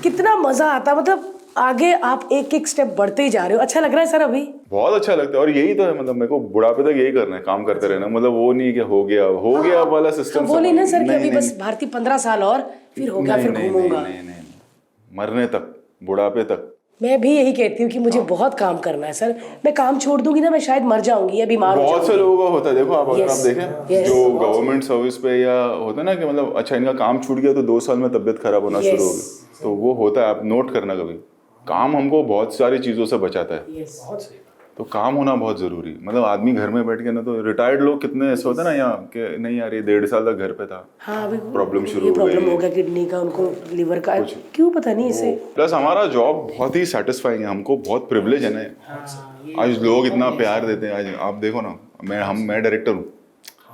कितना मजा आता, मतलब आगे आप एक एक स्टेप बढ़ते ही जा रहे हो। अच्छा लग रहा है सर अभी? बहुत अच्छा लगता है, और यही तो है, मतलब मेरे को बुढ़ापे तक यही करना है, काम करते रहना, मतलब वो नहीं कि हो गया वाला सिस्टम। वो नहीं ना सर कि अभी बस भारती 15 साल और फिर हो गया, फिर घूमूंगा। नहीं, मरने तक, बुढ़ापे तक। मैं भी यही कहती हूँ कि मुझे बहुत काम करना है सर। मैं काम छोड़ दूंगी ना, मैं शायद मर जाऊंगी या बीमार हो बहुत से जाऊंगी। लोगों का होता है, देखो आप, अगर Yes, आप देखें yes. जो गवर्नमेंट सर्विस पे या होता है ना कि मतलब अच्छा इनका काम छूट गया तो 2 साल में तबीयत खराब होना Yes. शुरू हो गई, तो वो होता है। आप नोट करना, कभी काम हमको बहुत सारी चीजों से बचाता है, Yes. तो काम होना बहुत जरूरी है। मतलब आदमी घर में बैठ के ना, तो रिटायर्ड लोग कितने ऐसे होते हैं ना यहाँ कि नहीं यार ये 1.5 साल तक घर पे था, हाँ अभी प्रॉब्लम शुरू ये हो प्रॉब्लम हो गई। गया किडनी का, उनको लिवर का, क्यों पता नहीं इसे। प्लस हमारा जॉब बहुत ही सेटिस्फाइंग है, हमको बहुत प्रिविलेज है ना। आज लोग इतना प्यार देते हैं, आज आप देखो ना, मैं डायरेक्टर हूँ,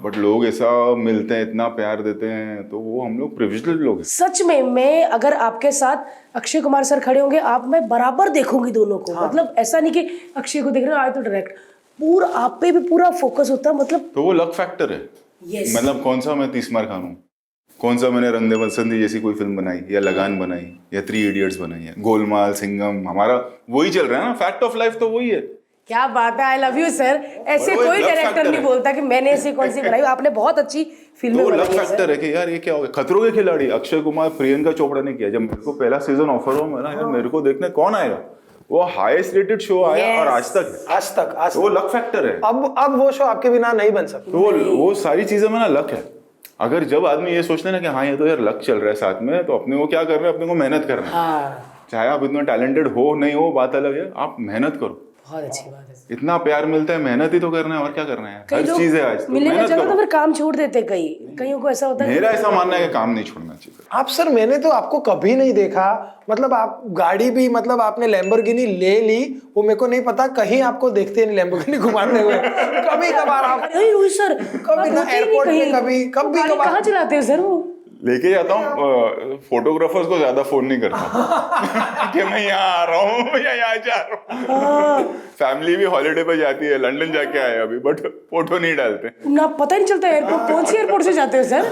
बट लोग ऐसा मिलते हैं, इतना प्यार देते हैं, तो वो हम लोग प्रिविलेज्ड लोग हैं। सच में मैं अगर आपके साथ अक्षय कुमार सर खड़े होंगे, आप मैं बराबर देखूंगी दोनों को। मतलब ऐसा नहीं कि अक्षय को देख रहे हो आए तो डायरेक्ट, पूरा आप पे भी पूरा फोकस होता है। मतलब तो वो लक फैक्टर है। Yes. मतलब कौन सा मैं 30 मार खान हूँ, कौन सा मैंने रंग दे बसंती जैसी कोई फिल्म बनाई, या लगान बनाई, या 3 इडियट्स बनाई है, गोलमाल, सिंघम, हमारा वही चल रहा है ना। फैक्ट ऑफ लाइफ तो वही है। क्या बात है, आई लव यू सर। ऐसे वो एक कोई love डायरेक्टर factor नहीं है। बोलता कि मैंने ऐसी कौन सी बनाई। आपने बहुत अच्छी फिल्में तो लक बनाई है फैक्टर सर। है कि यार ये क्या हो गया। खतरों के खिलाड़ी अक्षय कुमार, प्रियंका चोपड़ा ने किया। जब मेरे को पहला सीजन ऑफर हुआ ना, यार मेरे को देखने कौन आएगा, वो हाईएस्ट रेटेड शो आया Yes. और आज तक आज वो लक फैक्टर है। अब वो शो आपके बिना नहीं बन सकता। तो वो सारी चीजें में ना लक है। अगर जब आदमी ये सोचते हैं ना कि हाँ ये तो यार लक चल रहा है साथ में, तो अपने को क्या करना है, अपने को मेहनत करना है। हाँ चाहे आप इतना टैलेंटेड हो नहीं हो, बात अलग है, आप मेहनत करो। बहुत अच्छी बात है। इतना प्यार मिलता है, मेहनत ही तो करना है, और क्या करना है। कई हर लोग चीज है आज, तो मिलने का मेहनत जगह तो करो। फिर काम छोड़ देते, कईयों को ऐसा होता है। मेरा ऐसा मानना है कि काम नहीं छोड़ना चाहिए। आप सर, मैंने तो आपको कभी नहीं देखा, मतलब आप गाड़ी भी, मतलब आपने लैम्बोर्गिनी ले ली, वो मेरे को नहीं पता, कहीं आपको देखते नहीं लैम्बोर्गिनी घुमाते हुए। कभी कभार आप अरे रोहित सर कभी ना एयरपोर्ट में, कभी कभी कहाँ चलाते हो सर वो? लेके जाता हूँ फोटोग्राफर्स को, ज्यादा फोन नहीं करता कि मैं यहाँ आ रहा हूँ या यहाँ जा रहा हूँ। फैमिली भी हॉलीडे पे जाती है, लंदन जाके आए अभी, बट फोटो नहीं डालते। ना पता ही नहीं चलता एयरपोर्ट, कौन सी एयरपोर्ट से जाते हो सर?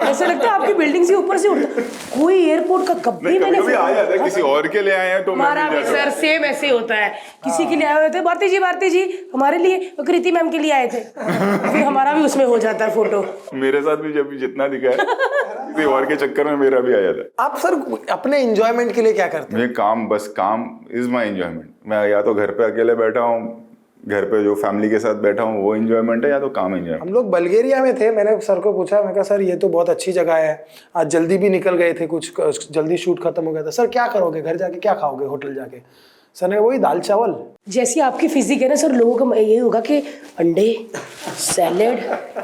ऐसा लगता है आपकी बिल्डिंग से ऊपर से उड़ता। कोई एयरपोर्ट का कभी मैंने कभी आ जाता है, किसी और के लिए आए हैं तो मैं हमारा भी भी जाता सर सेम ऐसे होता है। किसी के लिए आए हुए थे, भारती जी हमारे लिए, और कृति मैम के लिए आए थे, फिर हमारा भी उसमें हो जाता है फोटो। हूँ। मेरे साथ भी जब जितना दिखा है, किसी और के चक्कर में मेरा भी आ जाता है। आप सर अपने एंजॉयमेंट के लिए क्या करते हैं? मैं काम इज माई एंजॉयमेंट। मैं या तो घर पे अकेले बैठा हूँ, घर पे जो फैमिली के साथ बैठा हूँ वो एंजॉयमेंट है, या तो काम एंजॉयमेंट। हम लोग बल्गेरिया में थे, मैंने सर को पूछा, मैं कहा सर ये तो बहुत अच्छी जगह है, आज जल्दी भी निकल गए थे, कुछ जल्दी शूट खत्म हो गया था, सर क्या करोगे, घर जाके क्या खाओगे होटल जाके? सर ने वही दाल चावल। जैसी आपकी फिजिक है ना सर, लोगों का ये होगा कि अंडे, सैलेड,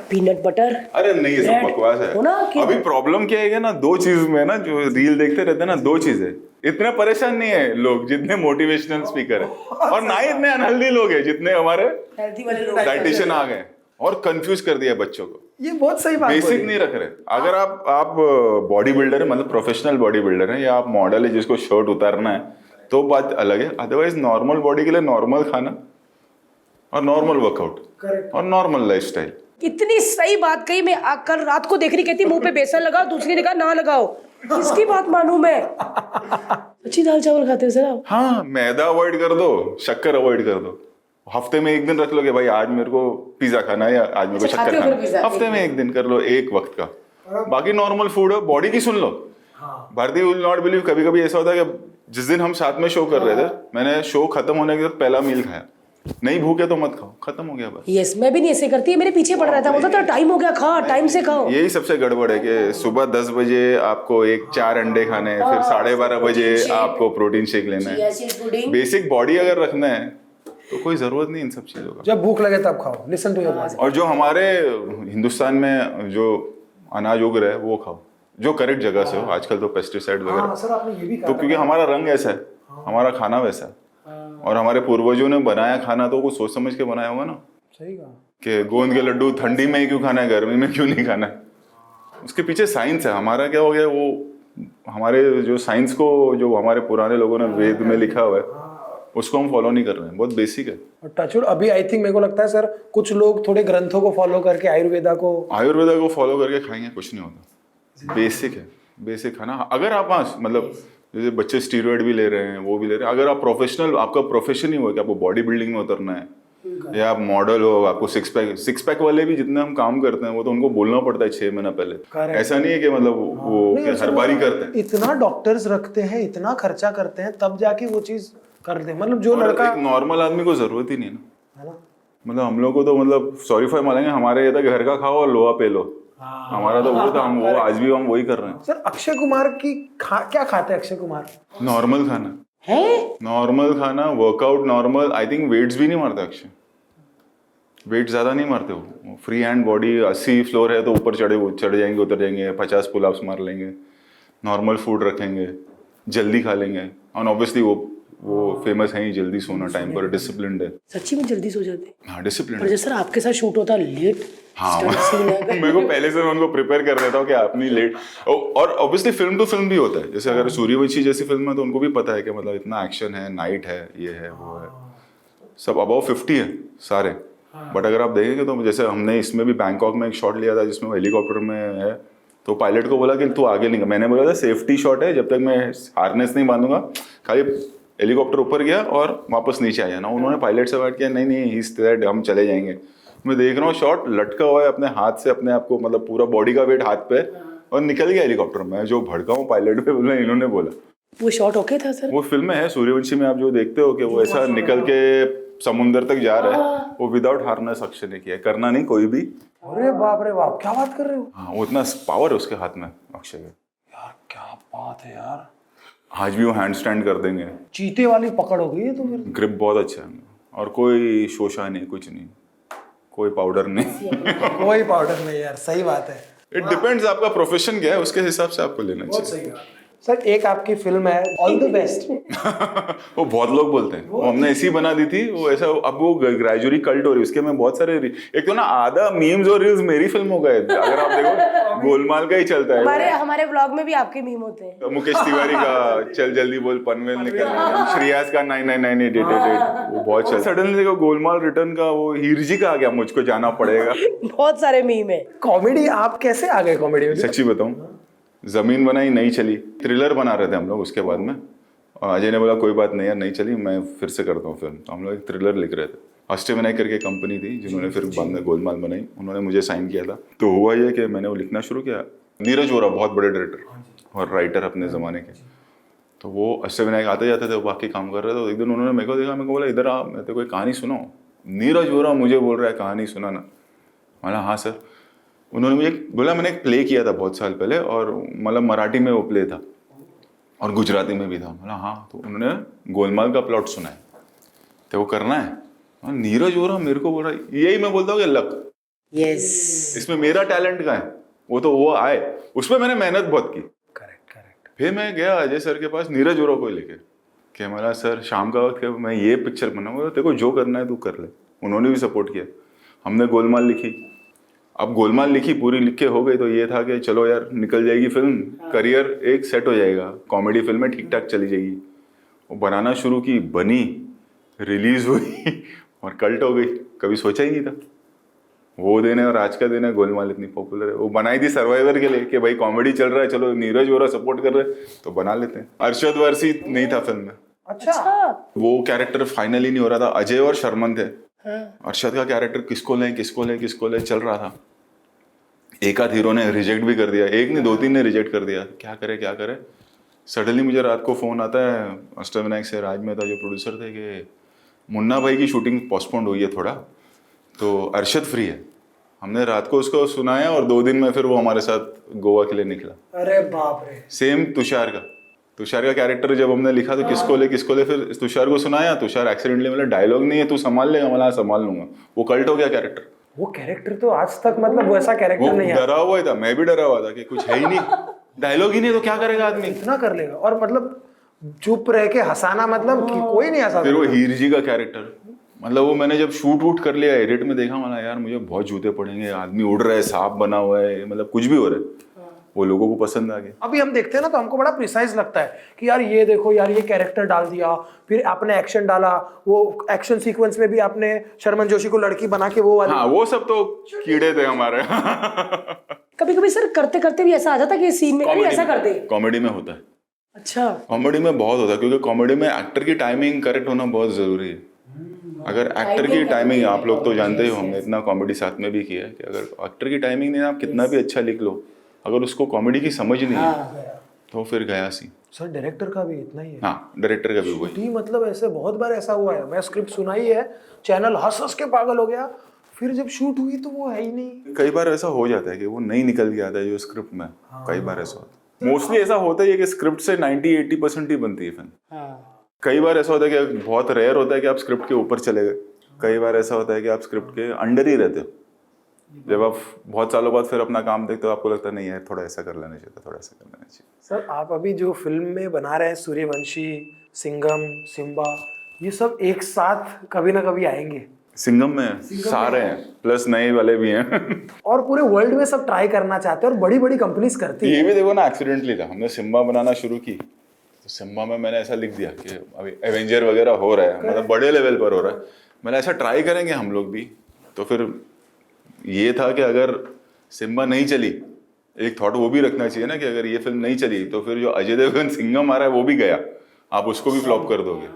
पीनट बटर। अरे नहीं, ये सब Bread, बकवास है। हो ना कि- अभी प्रॉब्लम क्या है ना, 2 चीज में ना, जो रील देखते रहते हैं ना, 2 चीजें। इतने परेशान नहीं है लोग जितने मोटिवेशनल स्पीकर है, और ना ही इतने अनहेल्दी लोग हैं जितने हमारे हेल्थी वाले लोग। डाइटिशियन आ गए और कंफ्यूज कर दिया बच्चों को। ये बहुत सही बात बेसिक बोली। नहीं रख रहे। अगर आप बॉडी बिल्डर है, मतलब प्रोफेशनल बॉडी बिल्डर है, या आप मॉडल है जिसको शर्ट उतारना है, तो बात अलग है। अदरवाइज नॉर्मल बॉडी के लिए नॉर्मल खाना और नॉर्मल वर्कआउट और नॉर्मल लाइफस्टाइल। इतनी सही बात कही। मैं कल रात को देख रही, कहती मुंह पे बेसन लगाओ, दूसरी ने कहा ना लगाओ। किसकी बात मानूं मैं? अच्छी दाल चावल खाते हो सर आप? हाँ, मैदा अवॉइड कर दो, शक्कर अवॉइड कर दो, हफ्ते में एक दिन रख लो कि भाई आज मेरे को पिज्जा खाना है या आज मेरे को अच्छा, खाते शक्कर हो फिर खाना पिज़्ज़ा? है, हफ्ते में एक दिन कर लो एक वक्त का। बाकी नॉर्मल फूड है, बॉडी की सुन लो। भारती विल नॉट बिलीव, कभी कभी ऐसा होता है कि जिस दिन हम साथ में शो कर रहे थे, मैंने शो खत्म होने के बाद पहला मील खाया, नहीं भूखे तो मत खाओ, खत्म हो गया बस। यस, मैं भी नहीं ऐसे करती है, मेरे पीछे पड़ रहा था, बोलता था टाइम हो गया, खा, टाइम से खाओ। यही सबसे गड़बड़ है कि सुबह 10 बजे आपको 4 अंडे खाने हैं, फिर 12:30 बजे आपको प्रोटीन शेक लेना चिया है। Seed pudding. बेसिक बॉडी अगर रखना है तो कोई जरूरत नहीं इन सब चीजों का। जब भूख लगे तब खाओ, लिसन टू योर बॉडी। और जो हमारे हिंदुस्तान में जो अनाज उग रहा है वो खाओ, जो करेक्ट जगह से हो। आजकल तो पेस्टिसाइड हाँ वगैरह, सर, आपने ये भी तो कहा क्योंकि हमारा रंग ऐसा है, हमारा खाना वैसा है, और हमारे पूर्वजों ने बनाया खाना तो कुछ सोच समझ के बनाया होगा ना, सही कहा। कि गोंद के लड्डू ठंडी में ही क्यों खाना है, गर्मी में क्यों नहीं खाना है। उसके पीछे साइंस है। हमारा क्या हो गया, वो हमारे जो साइंस को, जो हमारे पुराने लोगों ने वेद में लिखा हुआ है, उसको हम फॉलो नहीं कर रहे हैं। बहुत बेसिक है। और टचवुड अभी आई थिंक मेरे को लगता है सर, कुछ लोग थोड़े ग्रंथों को फॉलो करके आयुर्वेदा को फॉलो करके खाएंगे कुछ नहीं होता। बेसिक है, बेसिक खाना। अगर आप मतलब जैसे बच्चे स्टीरॉयड भी ले रहे हैं, वो भी ले रहे हैं, अगर आप प्रोफेशनल, आपका प्रोफेशन ही हो कि आपको बॉडी बिल्डिंग में उतरना है, या आप मॉडल हो, आपको सिक्स पैक वाले भी जितने हम काम करते हैं वो तो उनको बोलना पड़ता है 6 महीना पहले। Correct. ऐसा नहीं है कि मतलब वो नहीं, कि ऐसा हर बार ही करते हैं। इतना डॉक्टर्स रखते हैं, इतना खर्चा करते हैं, तब जाके वो चीज करते हैं। मतलब जो और लड़का एक नॉर्मल आदमी को जरूरत ही नहीं ना, है ना, मतलब हम लोग को तो मतलब सॉरी फॉर मानेंगे, हमारे ये था घर का खाओ और लोहा पे लो। हमारा तो वो था, हम वो आज भी हम वही कर रहे हैं। सर अक्षय कुमार की क्या खाते हैं अक्षय कुमार? नॉर्मल खाना है नॉर्मल खाना, workout normal. I think weights भी नहीं मारते अक्षय, वेट ज्यादा नहीं मारते वो। फ्री हैंड बॉडी, 80 फ्लोर है तो ऊपर चढ़ जाएंगे, उतर जाएंगे, 50 पुलअप्स मार लेंगे, नॉर्मल फूड रखेंगे, जल्दी खा लेंगे। और ऑब्वियसली वो फेमस है ही जल्दी सोना, टाइम पर, डिसिप्लिन्ड है। सच्ची में जल्दी सो जाते? हाँ डिसिप्लिन। पर जैसे सर आपके साथ शूट होता लेट, हाँ stunt scene है। मेरे को पहले से मैं उनको प्रिपेयर कर देता हूँ कि आप नहीं लेट। और ऑब्वियसली फिल्म टू फिल्म भी होता है। जैसे अगर सूर्यवंशी जैसी फिल्म है तो उनको भी पता है कि मतलब इतना एक्शन है, नाइट है, ये है, वो है, सब अबाउ 50 है सारे। बट अगर आप देखेंगे तो जैसे हमने इसमें भी बैंकॉक में एक शॉट लिया था जिसमें वो हेलीकॉप्टर में है, तो पायलट को बोला कि तू आगे नहीं, मैंने बोला था सेफ्टी शॉट है, जब तक मैं हार्नेस नहीं बांधूंगा, खाली हेलीकॉप्टर ऊपर गया और वापस नीचे आया ना। उन्होंने पायलट से बात किया, नहीं नहीं ही स्टेड, हम चले जाएंगे। मैं देख रहा हूँ शॉट लटका हुआ है अपने हाथ से, अपने आप को मतलब पूरा बॉडी का वेट हाथ पे, और निकल गया हेलीकॉप्टर में। जो भड़का हूँ पायलट पे, बोला इन्होंने बोला। वो शॉट ओके था सर? वो फिल्म में है सूर्यवंशी में, आप जो देखते हो कि वो ऐसा निकल के समुंदर तक जा रहा है, वो विदाउट हार्नेस अक्षय ने किया। करना नहीं कोई भी। अरे बाप रे बाप, क्या बात कर रहे हो? हाँ, वो इतना पावर है उसके हाथ में अक्षय के। यार क्या बात है यार, आज भी वो हैंड स्टैंड कर देंगे। चीते वाली पकड़ हो गई है तो फिर। ग्रिप बहुत अच्छा है, और कोई शोशा नहीं, कुछ नहीं, कोई पाउडर नहीं। कोई पाउडर नहीं यार, सही बात है। इट डिपेंड्स आपका प्रोफेशन क्या है, उसके हिसाब से आपको लेना चाहिए। सही कहा सर। एक आपकी फिल्म है ऑल द बेस्ट। वो बहुत लोग बोलते हैं, वो हमने ऐसी बना दी थी, वो ऐसा अब वो ग्रेजुअली कल्ट हो रही है। उसके में बहुत सारे एक तो ना आधा मीम्स और रील्स मेरी फिल्म हो गए। अगर आप देखो गोलमाल का ही चलता है। हमारे व्लॉग में भी आपके मीम होते हैं। मुकेश तिवारी का चल जल्दी बोल, पनवेल निकल, श्रेयास का 9998888, वो बहुत चल। सडनली देखो गोलमाल रिटर्न का वो हीरजी का आ गया, मुझको जाना पड़ेगा। बहुत सारे मीम है। कॉमेडी आप कैसे आ गए कॉमेडी में? सच्ची बताऊं, जमीन बनाई नहीं चली, थ्रिलर बना रहे थे हम लोग उसके बाद में, और अजय ने बोला कोई बात नहीं यार, नहीं चली, मैं फिर से करता हूँ फिल्म। तो हम लोग एक थ्रिलर लिख रहे थे। अष्टविनायक करके कंपनी थी जिन्होंने फिर बाद में गोलमाल बनाई, उन्होंने मुझे साइन किया था। तो हुआ ये कि मैंने वो लिखना शुरू किया। नीरज वोरा बहुत बड़े डायरेक्टर और राइटर अपने ज़माने के, तो वो अष्टविनायक आते जाते थे, बाकी काम कर रहे थे। तो एक दिन उन्होंने मेरे को देखा, मेरे को बोला इधर आ, मैं तो कोई कहानी सुनाऊँ। नीरज वोरा मुझे बोल रहा है कहानी सुनाना। मैंने हाँ सर। उन्होंने मुझे बोला, मैंने एक प्ले किया था बहुत साल पहले, और मतलब मराठी में वो प्ले था और गुजराती में भी था। बोला हाँ। तो उन्होंने गोलमाल का प्लॉट सुना है, तो वो करना है। और नीरज वोरा मेरे को बोल रहा है, यही मैं बोलता हूँ कि लक, यस, इसमें मेरा टैलेंट कहाँ है। वो तो वो आए, उसमें मैंने मेहनत बहुत की। करेक्ट। फिर मैं गया अजय सर के पास, नीरज वोरा को लेके, कि हमारा सर शाम का वक्त मैं ये पिक्चर बनाऊंगा, तेरे को जो करना है तू कर ले। उन्होंने भी सपोर्ट किया। हमने गोलमाल लिखी। अब गोलमाल लिखी, पूरी लिख के हो गई, तो ये था कि चलो यार निकल जाएगी फिल्म, करियर एक सेट हो जाएगा, कॉमेडी फिल्म में ठीक ठाक चली जाएगी। वो बनाना शुरू की, बनी, रिलीज हुई और कल्ट हो गई। कभी सोचा ही नहीं था। वो दिन है और आज का दिन है, गोलमाल इतनी पॉपुलर है। वो बनाई थी सर्वाइवर के लिए कि भाई कॉमेडी चल रहा है, चलो नीरज वोरा सपोर्ट कर रहे हैं तो बना लेते हैं। अरशद वारसी नहीं था फिल्म में, अच्छा। वो कैरेक्टर फाइनली नहीं हो रहा था, अजय और शर्मन थे। अरशद का कैरेक्टर किसको लें चल रहा था। एक आध हीरो ने रिजेक्ट भी कर दिया, एक ने 2-3 ने रिजेक्ट कर दिया, क्या करे। सडनली मुझे रात को फोन आता है अष्टविनायक से, राज मेहता जो प्रोड्यूसर थे, कि मुन्ना भाई की शूटिंग पोस्टपोन्ड हुई है थोड़ा, तो अरशद फ्री है। हमने रात को उसको सुनाया और 2 दिन में फिर वो हमारे साथ गोवा के लिए निकला। अरे बाप रे। सेम तुषार का कैरेक्टर जब हमने लिखा तो किसको ले, फिर तुषार को सुनाया, तुषार एक्सीडेंटली मतलब डायलॉग नहीं है, तू संभाल लेगा, मैं संभाल लूंगा। वो कल्ट हो गया कैरेक्टर। वो कैरेक्टर तो आज तक मतलब वैसा कैरेक्टर नहीं है। डरा हुआ ही था, मैं भी डरा हुआ था कि कुछ है ही नहीं, डायलॉग ही नहीं तो क्या करेगा आदमी। इतना कर लेगा और मतलब चुप रह के हंसाना, मतलब कि कोई नहीं हंसा। फिर वो हीर जी का कैरेक्टर, मतलब वो मैंने जब शूट वूट कर लिया, एडिट में देखा, मैंने यार मुझे बहुत जूते पड़ेंगे, आदमी उड़ रहा है, सांप बना हुआ है, मतलब कुछ भी हो रहा है। वो लोगों को पसंद आ गया। अभी हम देखते हैं ना तो हमको बड़ा प्रिसाइज लगता है कि यार ये देखो यार, ये कैरेक्टर डाल दिया, फिर आपने एक्शन डाला, वो एक्शन सीक्वेंस में भी आपने शर्मन जोशी को लड़की बना के वो वाली। हाँ, वो सब तो कीड़े थे हमारे। कभी कभी सर करते करते भी ऐसा आ जाता कि सीन में अरे ऐसा करते। कॉमेडी में होता है। अच्छा। कॉमेडी में बहुत होता है, क्योंकि कॉमेडी में एक्टर की टाइमिंग करेक्ट होना बहुत जरूरी है। अगर एक्टर की टाइमिंग, आप लोग तो जानते ही हो, हमने इतना कॉमेडी साथ में भी किया है, कि अगर एक्टर की टाइमिंग नहीं, आप कितना भी अच्छा लिख लो, अगर उसको कॉमेडी की समझ नहीं है तो फिर गया सी। सर डायरेक्टर का भी इतना ही है। हाँ, डायरेक्टर का भी हुआ है। मतलब ऐसे बहुत बार ऐसा हुआ है, मैं स्क्रिप्ट सुनाई है, चैनल हंस हंस के पागल हो गया, फिर जब शूट हुई तो वो है ही नहीं। कई बार ऐसा हो जाता है कि वो नहीं निकल के आता है जो स्क्रिप्ट में। कई बार ऐसा होता है, मोस्टली ऐसा होता है कि स्क्रिप्ट से 90-80% ही बनती है फिल्म। कई बार ऐसा होता है कि बहुत रेयर होता है कि आप स्क्रिप्ट के ऊपर चले गए, कई बार ऐसा होता है कि आप स्क्रिप्ट के अंडर ही रहते हो। जब आप बहुत सालों बाद फिर अपना काम देखते हो, आपको लगता नहीं है थोड़ा ऐसा कर लेना चाहिए, थोड़ा ऐसा कर लेना चाहिए। सर आप अभी जो फिल्म में बना रहे हैं, सूर्यवंशी, सिंघम, सिम्बा, ये सब एक साथ कभी ना कभी आएंगे। सिंघम में सारे हैं, प्लस नए वाले भी हैं। और पूरे वर्ल्ड में सब ट्राई करना चाहते हैं और बड़ी बड़ी कंपनीज करती है। ये भी देखो ना, एक्सीडेंटली था, हमने सिम्बा बनाना शुरू की तो सिम्बा में मैंने ऐसा लिख दिया कि अभी एवेंजर वगैरह हो रहा है, मतलब बड़े लेवल पर हो रहा है, मैंने ऐसा ट्राई करेंगे हम लोग भी। तो फिर ये था कि अगर सिम्बा नहीं चली, एक थॉट वो भी रखना चाहिए ना कि अगर ये फिल्म नहीं चली तो फिर जो अजय देवगन सिंघम आ रहा है वो भी गया, आप उसको भी फ्लॉप कर दोगे।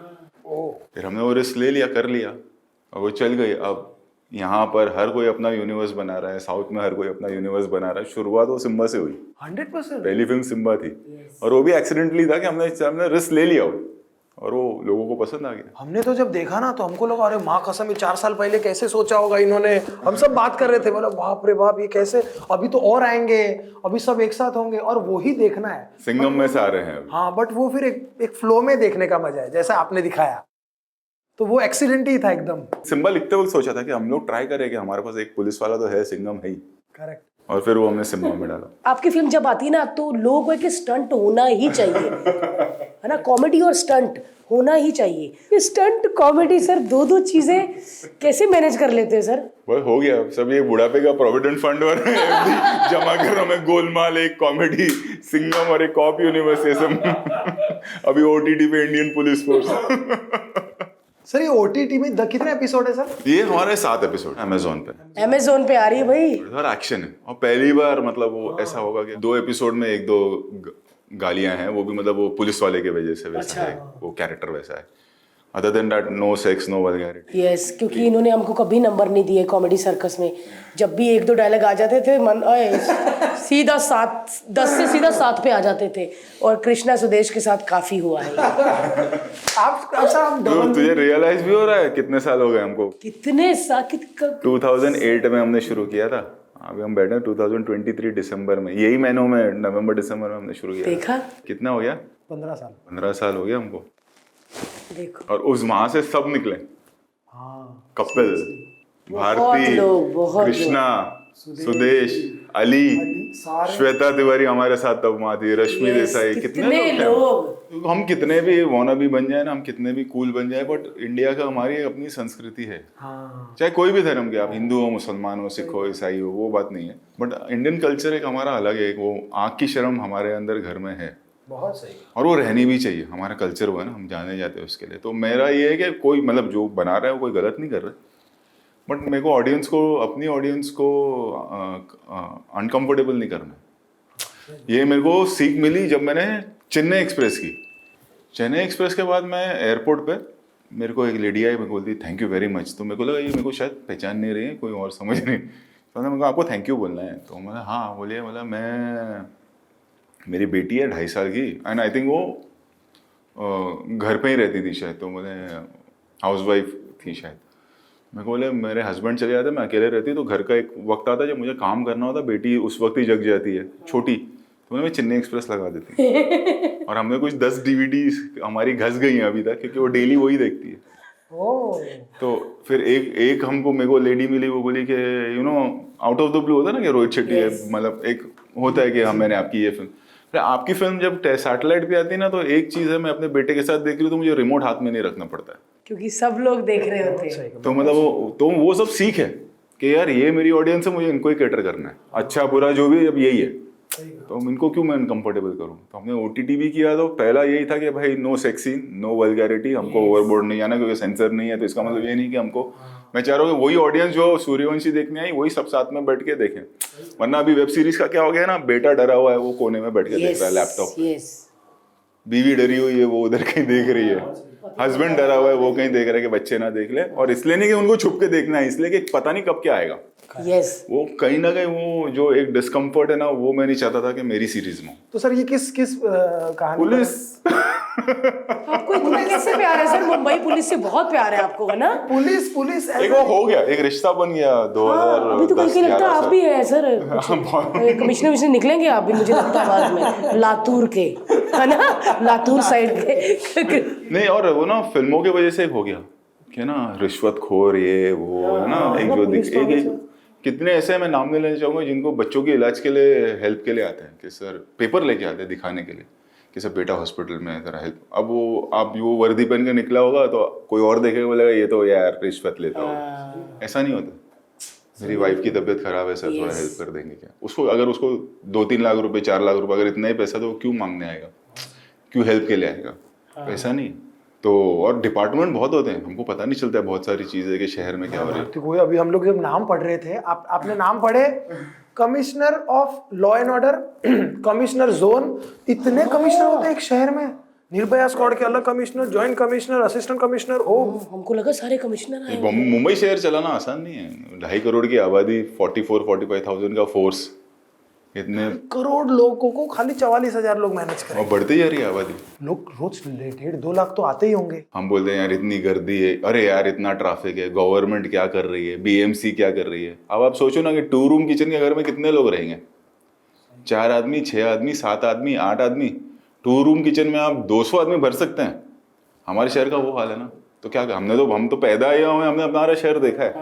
फिर हमने वो रिस्क ले लिया, कर लिया, और वो चल गई। अब यहाँ पर हर कोई अपना यूनिवर्स बना रहा है, साउथ में हर कोई अपना यूनिवर्स बना रहा है। शुरुआत वो सिम्बा से हुई, 100%। पहली फिल्म सिम्बा थी, और वो भी एक्सीडेंटली था कि हमने रिस्क ले लिया और वो लोगों को पसंद आ गया। हमने तो जब देखा ना तो हमको लगा अरे माँ कसम, ये 4 साल पहले कैसे सोचा होगा इन्होंने। हम सब बात कर रहे थे, बोला बाप रे बाप, ये कैसे, अभी तो और आएंगे, अभी सब एक साथ होंगे और वो ही देखना है। सिंघम में से आ रहे हैं अभी। हाँ, बट वो फिर एक फ्लो में देखने का मजा है, जैसा आपने दिखाया। तो वो एक्सीडेंट ही था एकदम। सिम्बा लिखते वक्त सोचा था कि हम लोग ट्राई करें कि हमारे पास एक पुलिस वाला तो है, सिंघम है ही। करेक्ट। और फिर वो हमने सिम्बा में डाला। आपकी फिल्म जब आती है ना तो लोगों को एक स्टंट होना ही चाहिए, है ना, कॉमेडी और स्टंट होना ही चाहिए। स्टंट कॉमेडी सर, दो चीजें कैसे मैनेज कर लेते हैं सर? बस हो गया सब, ये बुढ़ापे का प्रोविडेंट फंड और जमा कर रहा मैं, गोलमाल, एक कॉमेडी, सिंघम और एक कॉप यूनिवर्स, ये सब अभी ओटीटी पे इंडियन पुलिस फोर्स। सर ये ओटीटी में कितने एपिसोड है सर? ये हमारे 7 एपिसोड अमेजोन पे आ रही है भाई। और एक्शन है, और पहली बार मतलब वो ऐसा होगा कि 2 एपिसोड में 1-2 गालियां हैं, वो भी मतलब वो पुलिस वाले के वजह से वैसा है, वो कैरेक्टर वैसा है। Other than that no sex, no vulgarity. Yes, क्योंकि इन्होंने हमको कभी नंबर नहीं दिए कॉमेडी सर्कस में। जब भी 1-2 डायलॉग आ जाते थे, मन सीधा 10 से सीधा 7 पे आ जाते थे, और कृष्णा सुदेश के साथ काफी हुआ है। तो तुझे रियलाइज भी हो रहा है कितने साल हो गए हमको? कितने 2008 में हमने शुरू किया था, अभी हम बैठे हैं 2023 दिसंबर में, यही महीनों में, नवंबर दिसंबर में हमने शुरू किया। देखा कितना हो गया? 15 साल हो गया हमको। देखो, और उस वहां से सब निकले। हाँ, कपिल, भारती, कृष्णा, सुदेश, अली, श्वेता तिवारी हमारे साथ तब वहां थी, रश्मि देसाई, कितने लोग। हम कितने भी वाना भी बन जाए ना, हम कितने भी कूल बन जाए, बट इंडिया का हमारी अपनी संस्कृति है। हाँ। चाहे कोई भी धर्म के, आप हिंदू हो, मुसलमान हो, सिख हो, ईसाई हो, वो बात नहीं है, बट इंडियन कल्चर एक हमारा अलग है। वो आँख की शर्म हमारे अंदर घर में है, बहुत सही। और वो रहनी भी चाहिए। हमारा कल्चर वो है ना, हम जाने जाते हैं उसके लिए। तो मेरा ये है कि कोई मतलब जो बना रहा है वो कोई गलत नहीं कर रहा, बट मेरे को ऑडियंस को, अपनी ऑडियंस को अनकंफर्टेबल नहीं करना। ये मेरे को सीख मिली जब मैंने चेन्नई एक्सप्रेस की, चेन्नई एक्सप्रेस के बाद मैं एयरपोर्ट पे, मेरे को एक लेडी आई, मेरे को बोलती थैंक यू वेरी मच। तो मेरे को लगा ये मेरे को शायद पहचान नहीं रही है, कोई और समझ नहीं। तो मेरे को आपको थैंक यू बोलना है। तो मैं हाँ बोलिए। मतलब मैं, मेरी बेटी है 2.5 साल की, एंड आई थिंक वो घर पे ही रहती थी शायद, तो मुझे हाउस वाइफ थी शायद। मेरे को बोले मेरे हस्बैंड चले जाते, मैं अकेले रहती, तो घर का एक वक्त आता जब मुझे काम करना होता, बेटी उस वक्त ही जग जाती है छोटी, तो मैं चेन्नई एक्सप्रेस लगा देती। और हमने कुछ 10 DVDs हमारी घस गई हैं अभी तक, क्योंकि वो डेली वही देखती है। तो फिर एक हमको, मेरे को लेडी मिली, वो बोली कि you know out of the blue होता है ना कि रोहित शेट्टी है, मतलब एक होता है कि हाँ मैंने आपकी ये फिल्म, फिर आपकी फिल्म जब सैटेलाइट पे आती है ना, तो एक चीज़ है, मैं अपने बेटे के साथ देख रही हूँ तो मुझे रिमोट हाथ में नहीं रखना पड़ता है, क्योंकि सब लोग देख रहे होते हैं। तो मतलब वो सब सीख है कि यार ये मेरी ऑडियंस है, मुझे इनको ही कैटर करना है, अच्छा बुरा जो भी अब यही है, तो इनको क्यों मैं अनकंफर्टेबल करूँ। तो हमने OTT भी किया, तो पहला यही था कि भाई no sex scene, no vulgarity, हमको ओवरबोर्ड नहीं जाना, क्योंकि सेंसर नहीं है, तो इसका मतलब ये नहीं कि हमको, मैं चाह रहा हूँ कि वही ऑडियंस जो सूर्यवंशी देखने आई वही सब साथ में बैठ के देखें। वरना अभी वेब सीरीज का क्या हो गया ना, बेटा डरा हुआ है, वो कोने में बैठ के देख रहा है लैपटॉप, बीवी डरी हुई है, वो उधर कहीं देख रही है, हस्बैंड डरा हुआ है, वो कहीं देख रहा है कि बच्चे ना देख ले। और इसलिए नहीं कि उनको छुप के देखना है, इसलिए कि पता नहीं कब क्या आएगा। वो कहीं ना कहीं वो जो एक डिस्कम्फर्ट है ना, वो मैं नहीं चाहता था कि मेरी सीरीज में। तो सर ये किस कहानी? पुलिस। आपको इतना कैसे प्यार है सर? मुंबई पुलिस से बहुत प्यार है आपको, है ना? पुलिस एक वो हो गया, एक रिश्ता बन गया 2010। अभी तो कहीं लगता है आप भी है सर, कमिश्नर निकलेंगे आप भी, मुझे लगता है बाद में, लातूर के, है ना, लातूर साइड के। नहीं, और वो ना फिल्मों की वजह से हो गया कि ना रिश्वतखोर ये वो, है ना, एक जो कितने ऐसे, मैं नाम नहीं लेना चाहूंगा, जिनको बच्चों के इलाज के लिए हेल्प के लिए आते हैं कि सर पेपर लेके आते हैं दिखाने के लिए कि सर बेटा हॉस्पिटल में जरा हेल्प। अब वो आप वो वर्दी पहन के निकला होगा तो कोई और देखेगा, बोलेगा ये तो यार रिश्वत लेता होगा। ऐसा नहीं होता। मेरी वाइफ की तबीयत खराब है सर, थोड़ा हेल्प कर देंगे क्या? उसको अगर उसको 2-3 लाख रुपए 4 लाख रुपए अगर इतना ही पैसा, तो वो क्यों मांगने आएगा, क्यों हेल्प के लिए आएगा? ऐसा नहीं। तो और डिपार्टमेंट बहुत होते हैं, हमको पता नहीं चलता है बहुत सारी चीजें कि शहर में क्या हो रही है। तो अभी हम लोग जब नाम पढ़ रहे थे, आपने नाम पढ़े commissioner of law and order, commissioner zone, इतने कमिश्नर होते हैं एक शहर में। निर्भया स्क्वाड के अलग commissioner, joint commissioner, assistant commissioner. हमको लगा सारे कमिश्नर आए। मुंबई शहर चलाना आसान नहीं है। 2.5 करोड़ की आबादी, 44-45,000 का फोर्स, इतने करोड़ लोगों को खाली 44,000 लोग मैनेज करें, और बढ़ती जा रही है आबादी। लोग रोज 1.5-2 लाख तो आते ही होंगे। हम बोलते हैं यार इतनी गर्दी है, अरे यार इतना ट्रैफिक है, गवर्नमेंट क्या कर रही है, BMC क्या कर रही है। अब आप सोचो ना कि 2 रूम किचन के घर में कितने लोग रहेंगे? 4 आदमी, 6 आदमी, 7 आदमी, 8 आदमी। 2 रूम किचन में आप 200 आदमी भर सकते हैं। हमारे शहर का वो हाल है ना। तो क्या हम तो पैदा आए हुए, हमने अपना शहर देखा है,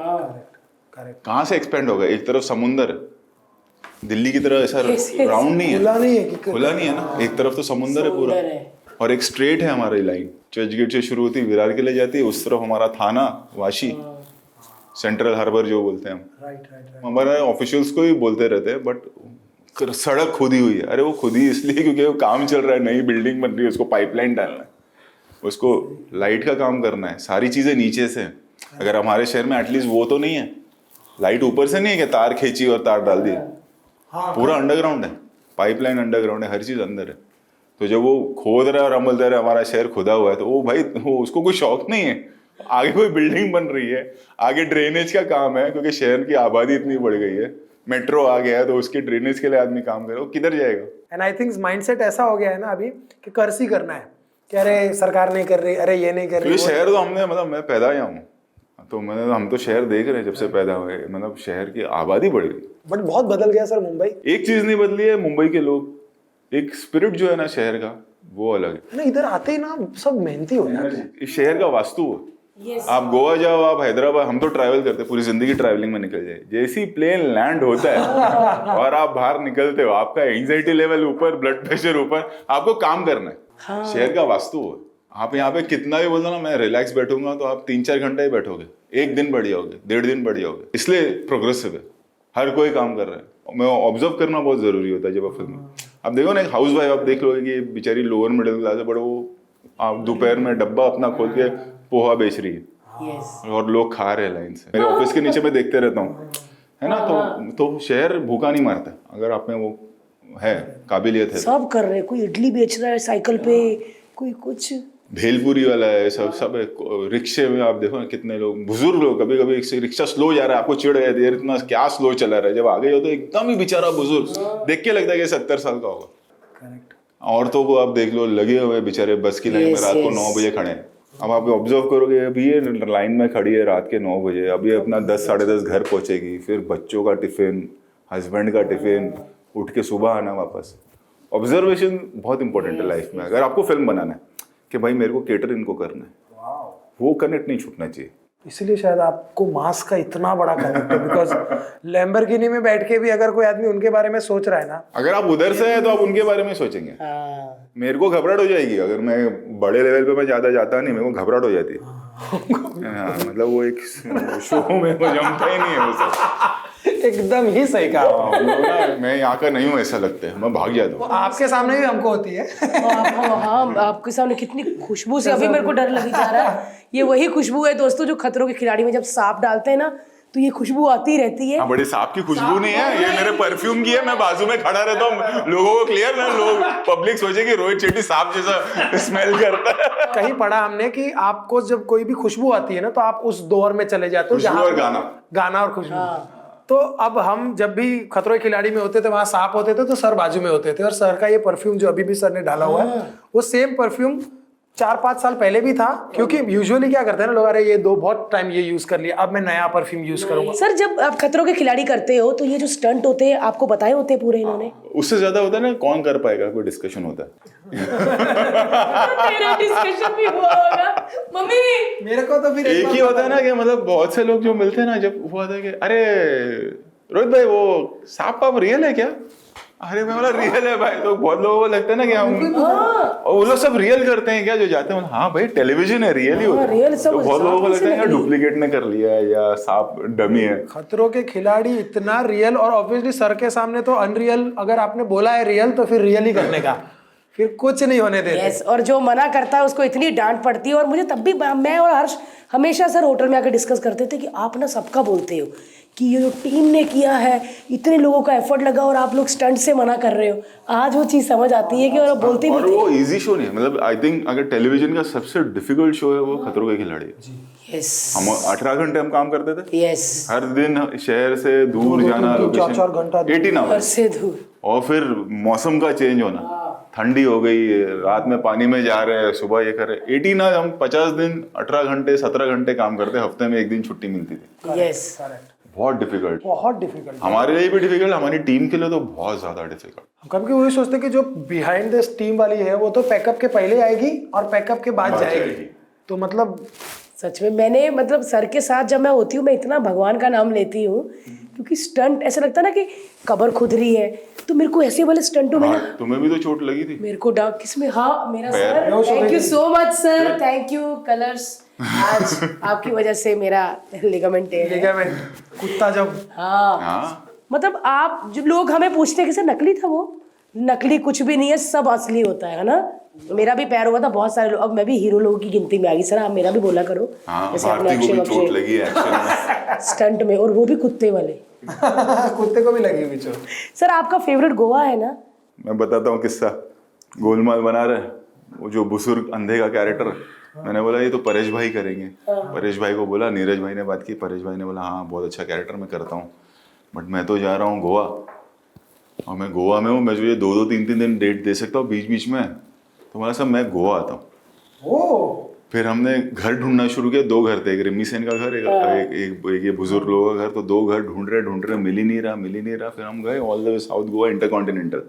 कहाँ से एक्सपेंड होगा। एक तरफ समुंदर, दिल्ली की तरह ऐसा राउंड नहीं है, खुला नहीं है ना, एक तरफ तो समुंदर है पूरा, और एक स्ट्रेट है हमारी लाइन, चर्च गेट से शुरू होती है, विरार के लिए जाती है, उस तरफ हमारा थाना, वाशी, सेंट्रल हार्बर जो बोलते हैं हम। हमारे ऑफिशियल्स को ही बोलते रहते हैं, बट सड़क खुदी हुई है। अरे वो खुदी इसलिए क्योंकि वो काम चल रहा है, नई बिल्डिंग बन रही है, उसको पाइपलाइन डालना है, उसको लाइट का काम करना है, सारी चीजें नीचे से। अगर हमारे शहर में एटलीस्ट वो तो नहीं है, लाइट ऊपर से नहीं है कि तार खींची और तार डाल दी, पूरा अंडरग्राउंड है, पाइपलाइन अंडरग्राउंड है, हर चीज अंदर है। तो जब वो खोद रहा है और हम बोलते रहे हमारा शहर खुदा हुआ है, तो वो भाई वो उसको कोई शौक नहीं है, आगे कोई बिल्डिंग बन रही है, आगे ड्रेनेज का काम है, क्योंकि शहर की आबादी इतनी बढ़ गई है, मेट्रो आ गया है, तो उसके ड्रेनेज के लिए आदमी काम करे, वो किधर जाएगा? एंड आई थिंक माइंडसेट ऐसा हो गया है ना अभी कि कर्ज ही करना है, कि अरे सरकार नहीं कर रही, अरे ये नहीं कर रही। शहर तो हमने, मतलब मैं पैदा आया हूँ, तो हम तो शहर देख रहे हैं जब से पैदा हुए, मतलब शहर की आबादी बढ़ गई, बट बहुत बदल गया सर मुंबई। एक चीज नहीं बदली है, मुंबई के लोग, एक स्पिरिट जो है ना शहर का, वो अलग है ना। इधर आते ही ना सब मेहनती हो जाते हैं। इस शहर का वास्तु है। आप गोवा जाओ, आप हैदराबाद, हम तो ट्रैवल करते हैं, पूरी जिंदगी ट्रैवलिंग में निकल जाए, जैसी प्लेन लैंड होता है और आप बाहर निकलते हो, आपका एंजाइटी लेवल ऊपर, ब्लड प्रेशर ऊपर, आपको काम करना है। शहर का वास्तु है। आप यहाँ पे कितना भी बोल दो ना मैं रिलैक्स बैठूंगा, तो आप 3-4 घंटे ही बैठोगे, 1 दिन बढ़ जाओगे, 1.5 दिन बढ़ जाओगे। इसलिए प्रोग्रेसिव है, हर कोई काम कर रहा है। मैं ऑब्जर्व करना बहुत जरूरी होता है जब आप फिल्म, आप देखो ना, एक हाउस वाइफ आप देख लोगे कि बेचारी लोअर मिडिल क्लास है, बट वो आप दोपहर में डब्बा अपना खोल के पोहा बेच रही है, और लोग खा रहे हैं लाइन से। मेरे ऑफिस के नीचे मैं देखते रहता हूँ, है ना। तो शहर भूखा नहीं मारता अगर आप में वो है, काबिलियत है। सब कर रहे हैं, कोई इडली बेच रहा है साइकिल पे, कोई कुछ भेलपुरी वाला है, सब है। रिक्शे में आप देखो ना कितने लोग, बुजुर्ग लोग, कभी कभी रिक्शा स्लो जा रहा है, आपको चिढ़ है यार इतना क्या स्लो चला रहा है, जब आगे हो तो एकदम ही बेचारा बुजुर्ग देख के लगता है कि 70 साल का होगा। करेक्ट। औरतों को आप देख लो, लगे हुए बेचारे बस की लाइन में रात को 9 बजे खड़े हैं। अब आप ऑब्जर्व करोगे, अभी ये लाइन में खड़ी है रात के 9 बजे, अभी अपना 10 साढ़े 10 घर पहुंचेगी, फिर बच्चों का टिफिन, हस्बैंड का टिफिन, उठ के सुबह आना वापस। ऑब्जर्वेशन बहुत इंपॉर्टेंट है लाइफ में। अगर आपको फिल्म बनाना है कि भाई मेरे को केटर इनको करना है, वो कनेक्ट नहीं छूटना चाहिए। इसीलिए शायद आपको मास का इतना बड़ा कनेक्ट है, बिकॉज लैम्बोर्गिनी में बैठ के भी अगर कोई आदमी उनके बारे में सोच रहा है ना, अगर आप उधर से हैं तो आप उनके बारे में सोचेंगे। मेरे को घबराहट हो जाएगी अगर मैं बड़े लेवल पे मैं ज्यादा जाता नहीं, मेरे को घबराहट हो जाती है। हाँ, मतलब वो एक शो में वो जमता ही नहीं है वो सब। एकदम ही सही कहा। मैं यहाँ का नहीं हूँ ऐसा लगता है, मैं भाग जाता हूँ। आपके सामने भी हमको होती है। हाँ, आपके सामने कितनी खुशबू से अभी मेरे को डर लगी जा रहा है। ये वही खुशबू है दोस्तों जो खतरों के खिलाड़ी में जब सांप डालते हैं ना तो ये खुशबू आती रहती है। हाँ, बड़ी सांप की खुशबू नहीं है, ये मेरे परफ्यूम की है। मैं बाजू में खड़ा रहता हूँ, लोगों को क्लियर ना, लोग पब्लिक सोचे कि रोहित शेट्टी सांप जैसा स्मेल करता है। कहीं पढ़ा हमने कि आपको जब कोई भी खुशबू आती है ना तो आप उस दौर में चले जाते हो खुशबू और गाना और खुशबू। तो अब हम जब भी खतरों के खिलाड़ी में होते थे, वहां सांप होते थे तो सर बाजू में होते थे, और सर का ये परफ्यूम जो अभी भी सर ने डाला हुआ है वो सेम परफ्यूम 4-5 साल पहले भी था। क्योंकि यूजुअली क्या करते हैं ना लोग, अरे ये बहुत टाइम ये यूज कर लिया, अब मैं नया परफ्यूम यूज करूंगा। सर जब आप खतरों के खिलाड़ी करते हो तो ये जो स्टंट होते हैं आपको बताए होते हैं पूरे इन्होंने? उससे ज्यादा होता है ना कौन कर पाएगा, कोई डिस्कशन होता है। तेरा डिस्कशन भी हुआ होगा मम्मी। मेरे को तो फिर एक ही होता है ना कि मतलब बहुत से लोग जो मिलते हैं ना, जब हुआ था कि अरे रोहित भाई वो सांप पाप रियल है क्या? अरे मैं बोला रियल है भाई। तो बहुत लोगों को लगता है ना कि हम और वो लोग सब रियल करते हैं क्या जो जाते हैं? हाँ भाई टेलीविजन है, रियल ही होता है। रियल सब। तो बहुत लोगों को लगता है डुप्लीकेट ने कर लिया है या सांप डमी है। खतरों के खिलाड़ी इतना रियल, और ऑब्वियसली सर के सामने तो अनरियल। अगर आपने बोला है रियल तो फिर रियल ही करने का, फिर कुछ नहीं होने देते। यस, और जो मना करता है उसको इतनी डांट पड़ती है। और मुझे तब भी मैं और हर्ष हमेशा सर होटल में आकर डिस्कस करते थे कि आप ना सबका बोलते हो कि ये जो टीम ने किया है, इतने लोगों का एफर्ट लगा और आप लोग स्टंट से मना कर रहे हो। आज वो चीज समझ आती है कि और बोलते भी और वो इजी शो नहीं है। मतलब आई थिंक अगर टेलीविजन का सबसे डिफिकल्ट शो है वो खतरों के खिलाड़ी है। यस, हम 18 घंटे हम काम करते थे। यस, हर दिन शहर से दूर जाना, 4 घंटा 18 घर आवर्स, से दूर, और फिर मौसम का चेंज होना, ठंडी हो गई, रात में पानी में जा रहे हैं, सुबह ये कर रहे हैं। 18 हम 50 दिन 18 घंटे 17 घंटे काम करते, हफ्ते में 1 दिन छुट्टी मिलती थी। यस, बहुत डिफिकल्ट, बहुत डिफिकल्ट हमारे लिए भी डिफिकल्ट, हमारी टीम के लिए तो बहुत ज्यादा डिफिकल्ट। हम कभी वही सोचते कि जो बिहाइंड द टीम वाली है वो तो पैकअप के पहले आएगी और पैकअप के बाद जाएगी। तो मतलब सच में मैंने मतलब सर के साथ जब मैं होती हूँ मैं इतना भगवान का नाम लेती हूँ, क्योंकि स्टंट ऐसा लगता है ना कि कबर खुद रही है। तो मेरे को ऐसे वाले स्टंटों में ना, तुम्हें भी तो चोट लगी थी। मेरे को डाक किसमें, हाँ मेरा sir, thank you so much sir, thank you colours. आज आपकी वजह से मेरा लिगामेंट लिगामेंट कुत्ता जब हाँ, मतलब आप जो लोग हमें पूछते हैं कि सर नकली था, वो नकली कुछ भी नहीं है, सब असली होता है ना। मेरा भी पैर हुआ था, बहुत सारे लोग, अब मैं भी हीरो लोगों की गिनती में आ गई। सर आप मेरा भी बोला करो। हाँ, जैसे आपने भारती को भी अक्षय चोट लगी है एक्शन में। स्टंट में, और वो भी कुत्ते वाले। कुत्ते को भी लगी हुई चोट। सर आपका फेवरेट गोवा है ना? मैं बताता हूँ किस्सा। गोलमाल बना रहे, वो जो बुजुर्ग अंधे का कैरेक्टर, मैंने बोला ये तो परेश भाई करेंगे। परेश भाई को बोला, नीरज भाई ने बात की, परेश भाई ने बोला हाँ बहुत अच्छा कैरेक्टर मैं करता हूँ, बट मैं तो जा रहा हूँ गोवा, और मैं गोवा में हूँ, मैं जो ये 2-2, 3-3 दिन डेट दे सकता हूँ बीच बीच में। तो बोला सब मैं गोवा आता हूँ। फिर हमने घर ढूंढना शुरू किया। 2 घर थे, एक रिमी सेन का घर, एक ये बुजुर्ग लोगों का घर। तो 2 घर ढूंढ रहे, मिल ही नहीं रहा। फिर हम गए all the way south Goa, intercontinental.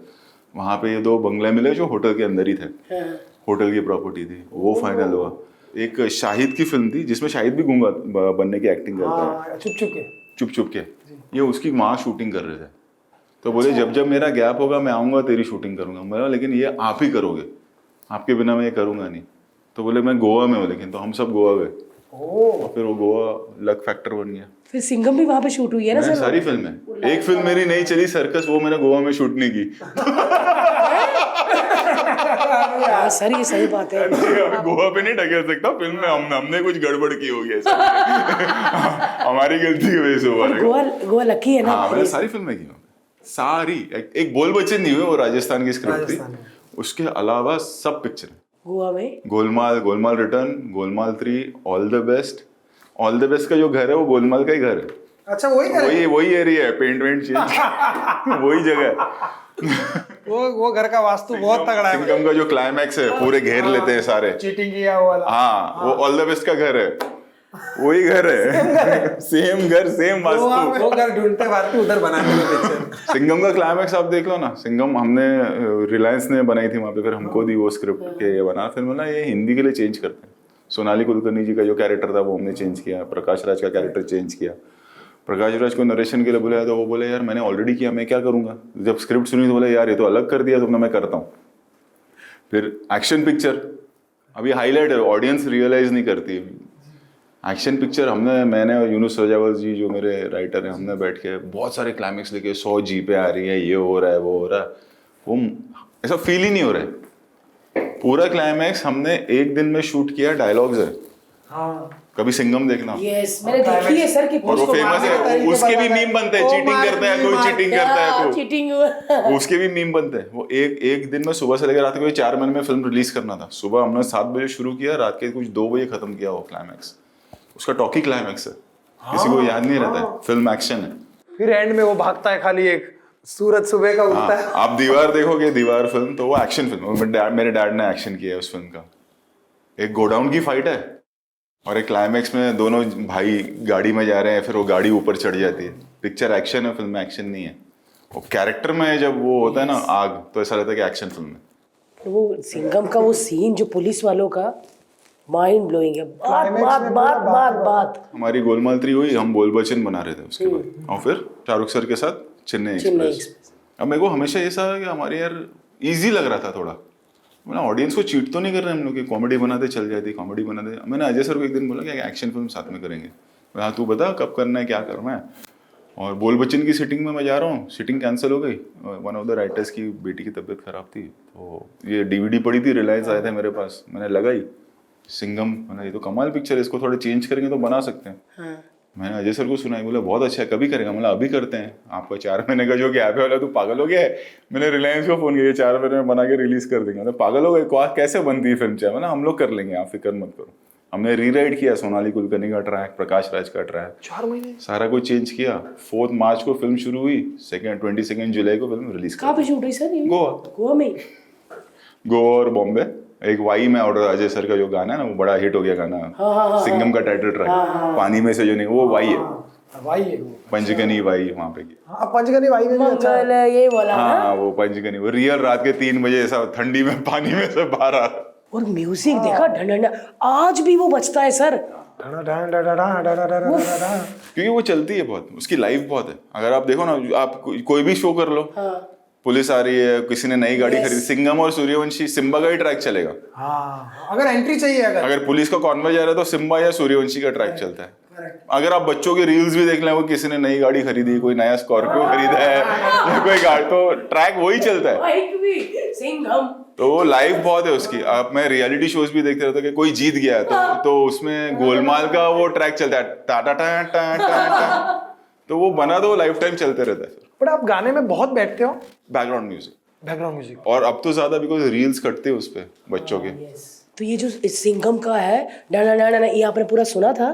वहाँ पे ये 2 बंगले मिले जो होटल के अंदर ही थे, होटल की प्रॉपर्टी थी। वो फाइनल हुआ। एक शाहिद की फिल्म थी जिसमें शाहिद भी गूंगा बनने की एक्टिंग करता है, चुप चुप के। ये उसकी वहाँ शूटिंग कर रहे थे। तो बोले जब मेरा गैप होगा मैं आऊँगा, तेरी शूटिंग करूँगा। मैं लेकिन ये आप ही करोगे, आपके बिना मैं ये करूँगा नहीं। तो बोले मैं गोवा में हूँ, लेकिन तो हम सब गोवा गए। और फिर वो गोवा लक फैक्टर बन गया। फिर सिंघम भी वहाँ पे शूट हुई है ना सर? सारी फिल्में, एक फिल्म मेरी नहीं चली सर्कस, वो मैंने गोवा में शूट नहीं की। हाँ सर ये सही बात है। गोवा पे नहीं ढकेल सकता, फिल्म में हमने कुछ गड़बड़ की होगी ऐसा। हमारी गलती की वजह से हुआ है। गोवा लकी है ना। हाँ मैंने सारी फिल्में की, सारी। एक बोल बच्चन नहीं हुए, वो राजस्थान की स्क्रिप्ट थी, उसके अलावा सब पिक्चर। गोवा में Golmaal, Golmaal return, Golmaal 3, all the best. All the best का जो घर है वो गोलमाल का ही घर है। अच्छा वही घर है? वही एरिया है, पेंट वेंट चेंज वही जगह है। वो घर का वास्तु बहुत तगड़ा है। सिंघम का जो क्लाइमैक्स है पूरे घेर लेते हैं सारे, चीटिंग किया हुआ वाला। हाँ, वो ऑल द बेस्ट का घर है, वही घर है, सेम घर, सेम वास्तु। वो घर ढूंढते भारती उधर बनाने में पिक्चर। सिंघम का क्लाइमैक्स आप देख लो ना। सिंघम हमने रिलायंस ने बनाई थी वहां पे, फिर हमको दी वो स्क्रिप्ट के ये बना, फिर बोला ये हिंदी के लिए चेंज करते हैं। सोनाली कुलकर्णी जी का जो कैरेक्टर था वो हमने चेंज किया, प्रकाश राज का कैरेक्टर चेंज किया। प्रकाश राज को नरेशन के लिए बुलाया तो वो बोले यार मैंने ऑलरेडी किया, मैं क्या करूंगा। जब स्क्रिप्ट सुनी तो बोले यार ये तो अलग कर दिया तुमने, मैं करता हूँ। फिर एक्शन पिक्चर अभी हाईलाइट है, ऑडियंस रियलाइज नहीं करती। एक्शन पिक्चर मैंने और यूनुस रजावल जी जो मेरे राइटर हैं, हमने बैठ के बहुत सारे क्लाइमेक्स लेके 100 जीपें आ रही है, ये हो रहा है वो हो रहा है, वो ऐसा फील ही नहीं हो रहा है। पूरा क्लाइमैक्स हमने एक दिन में शूट किया, डायलॉग्स है। हाँ कभी सिंघम देखना। यस मैंने देखी है सर कि और वो फेमस है, उसके भी मीम बनते हैं, चीटिंग करता है कोई, चीटिंग करता है कोई, चीटिंग उसके भी मीम बनते हैं। वो एक दिन में सुबह से लेकर रात के 4 महीने में फिल्म रिलीज करना था। सुबह हमने 7 बजे शुरू किया, रात के कुछ 2 बजे खत्म किया वो क्लाइमैक्स। उसका टॉकी क्लाइमैक्स है, किसी को याद नहीं रहता है, फिल्म एक्शन है। फिर एंड में वो भागता है, खाली एक सूरज सुबह का उगता है। आप दीवार देखोगे, दीवार फिल्म तो वो एक्शन फिल्म, मेरे डैड ने एक्शन किया है उस फिल्म का। एक गोडाउन की फाइट है और एक क्लाइमैक्स में दोनों भाई गाड़ी में जा रहे हैं, फिर वो गाड़ी ऊपर चढ़ जाती है। पिक्चर एक्शन है, फिल्म में एक्शन नहीं है। वो कैरेक्टर में जब वो होता है ना आग, तो ऐसा लगता है कि एक्शन फिल्म है। वो सिंघम का वो सीन जो पुलिस वालों का माइंड ब्लोइंग है। बात हमारी गोलमाल 3 हुई, हम बोल बच्चन बना रहे थे उसके बाद, और फिर शाहरुख सर के साथ चेन्नई एक्सप्रेस। अब मेरे को हमेशा ऐसा कि हमारे यार इजी लग रहा था थोड़ा, मैंने ऑडियंस को चीट तो नहीं कर रहे हम लोग कि कॉमेडी बनाते चल जाती, कॉमेडी बनाते। मैंने अजय सर को एक दिन बोला कि एक्शन फिल्म साथ में करेंगे। हाँ तू बता कब करना है, क्या करना है। और बोल बच्चन की सिटिंग में मैं जा रहा हूँ, सिटिंग कैंसिल हो गई। वन ऑफ द राइटर्स की बेटी की तबीयत खराब थी, तो ये DVD पड़ी थी, रिलायंस आए थे मेरे पास, मैंने लगाई सिंघम। मैंने ये तो कमाल पिक्चर है, इसको थोड़ा चेंज करेंगे तो बना सकते हैं। हाँ। मैंने अजय सर को सुनाई, बोला बहुत अच्छा है, कभी करेगा। मतलब अभी करते हैं, आपका 4 महीने का जो गैप है। बोला तू पागल हो गया है। मैंने रिलायंस को फोन किया, 4 महीने में बना के रिलीज कर देंगे। तो पागल हो गए, कैसे बनती है फिल्म, चाहे ना हम लोग कर लेंगे, आप फिक्र मत करो। हमने रीराइट किया सोनाली कुलकर्णी का ट्रैक, प्रकाश राज का ट्रैक, 4 महीने सारा कुछ चेंज किया। 4 मार्च को फिल्म शुरू हुई, 22 जुलाई को फिल्म रिलीज कहाँ पे शूट हुई सर ये? गोवा में। गोवा और बॉम्बे। एक वाई में ऑर्डर, अजय सर का जो गाना है ना, वो बड़ा हिट हो गया गाना, सिंघम का टाइटल ट्रैक, पानी में से जो नहीं, वो वाई है, वाई है वो। पंचगनी वाई वहाँ पे की। हाँ पंचगनी वाई में भी अच्छा है। मंगल ये वाला ना। हाँ वो पंचगनी, वो रियल रात के 3 बजे ऐसा ठंडी में पानी में से बाहर आ रहा। और म्यूजिक देखा ढंढन, आज भी वो बजता है सर। क्योंकि वो चलती है बहुत, उसकी लाइफ बहुत है। अगर आप देखो ना, आप कोई भी शो कर लो, पुलिस आ रही है, किसी ने नई गाड़ी खरीदी, सिंघम और सूर्यवंशी, सिम्बा का ही ट्रैक चलेगा। हाँ अगर एंट्री चाहिए, अगर पुलिस का कॉन्वॉय जा रहा है तो सिम्बा या सूर्यवंशी का ट्रैक चलता है। अगर आप बच्चों के रील्स भी देख लें, वो किसी ने नई गाड़ी खरीदी, कोई नया स्कॉर्पियो खरीदा है या कोई गाड़ी, तो ट्रैक वही चलता है। बाइक भी सिंघम। तो वो लाइफ बहुत है उसकी। आप मैं रियलिटी शोज भी देखते रहता कि कोई जीत गया है तो उसमें गोलमाल का वो ट्रैक चलता है, टा टा टा टा टा। तो वो बना दो लाइफ टाइम चलते रहता है। बट आप गाने में बहुत बैठते हो, बैकग्राउंड म्यूजिक, और अब तो ज्यादा बिकॉज रील्स कटते हैं उस पे बच्चों के। तो ये जो सिंघम का है डा डा डा, ये आपने पूरा सुना था?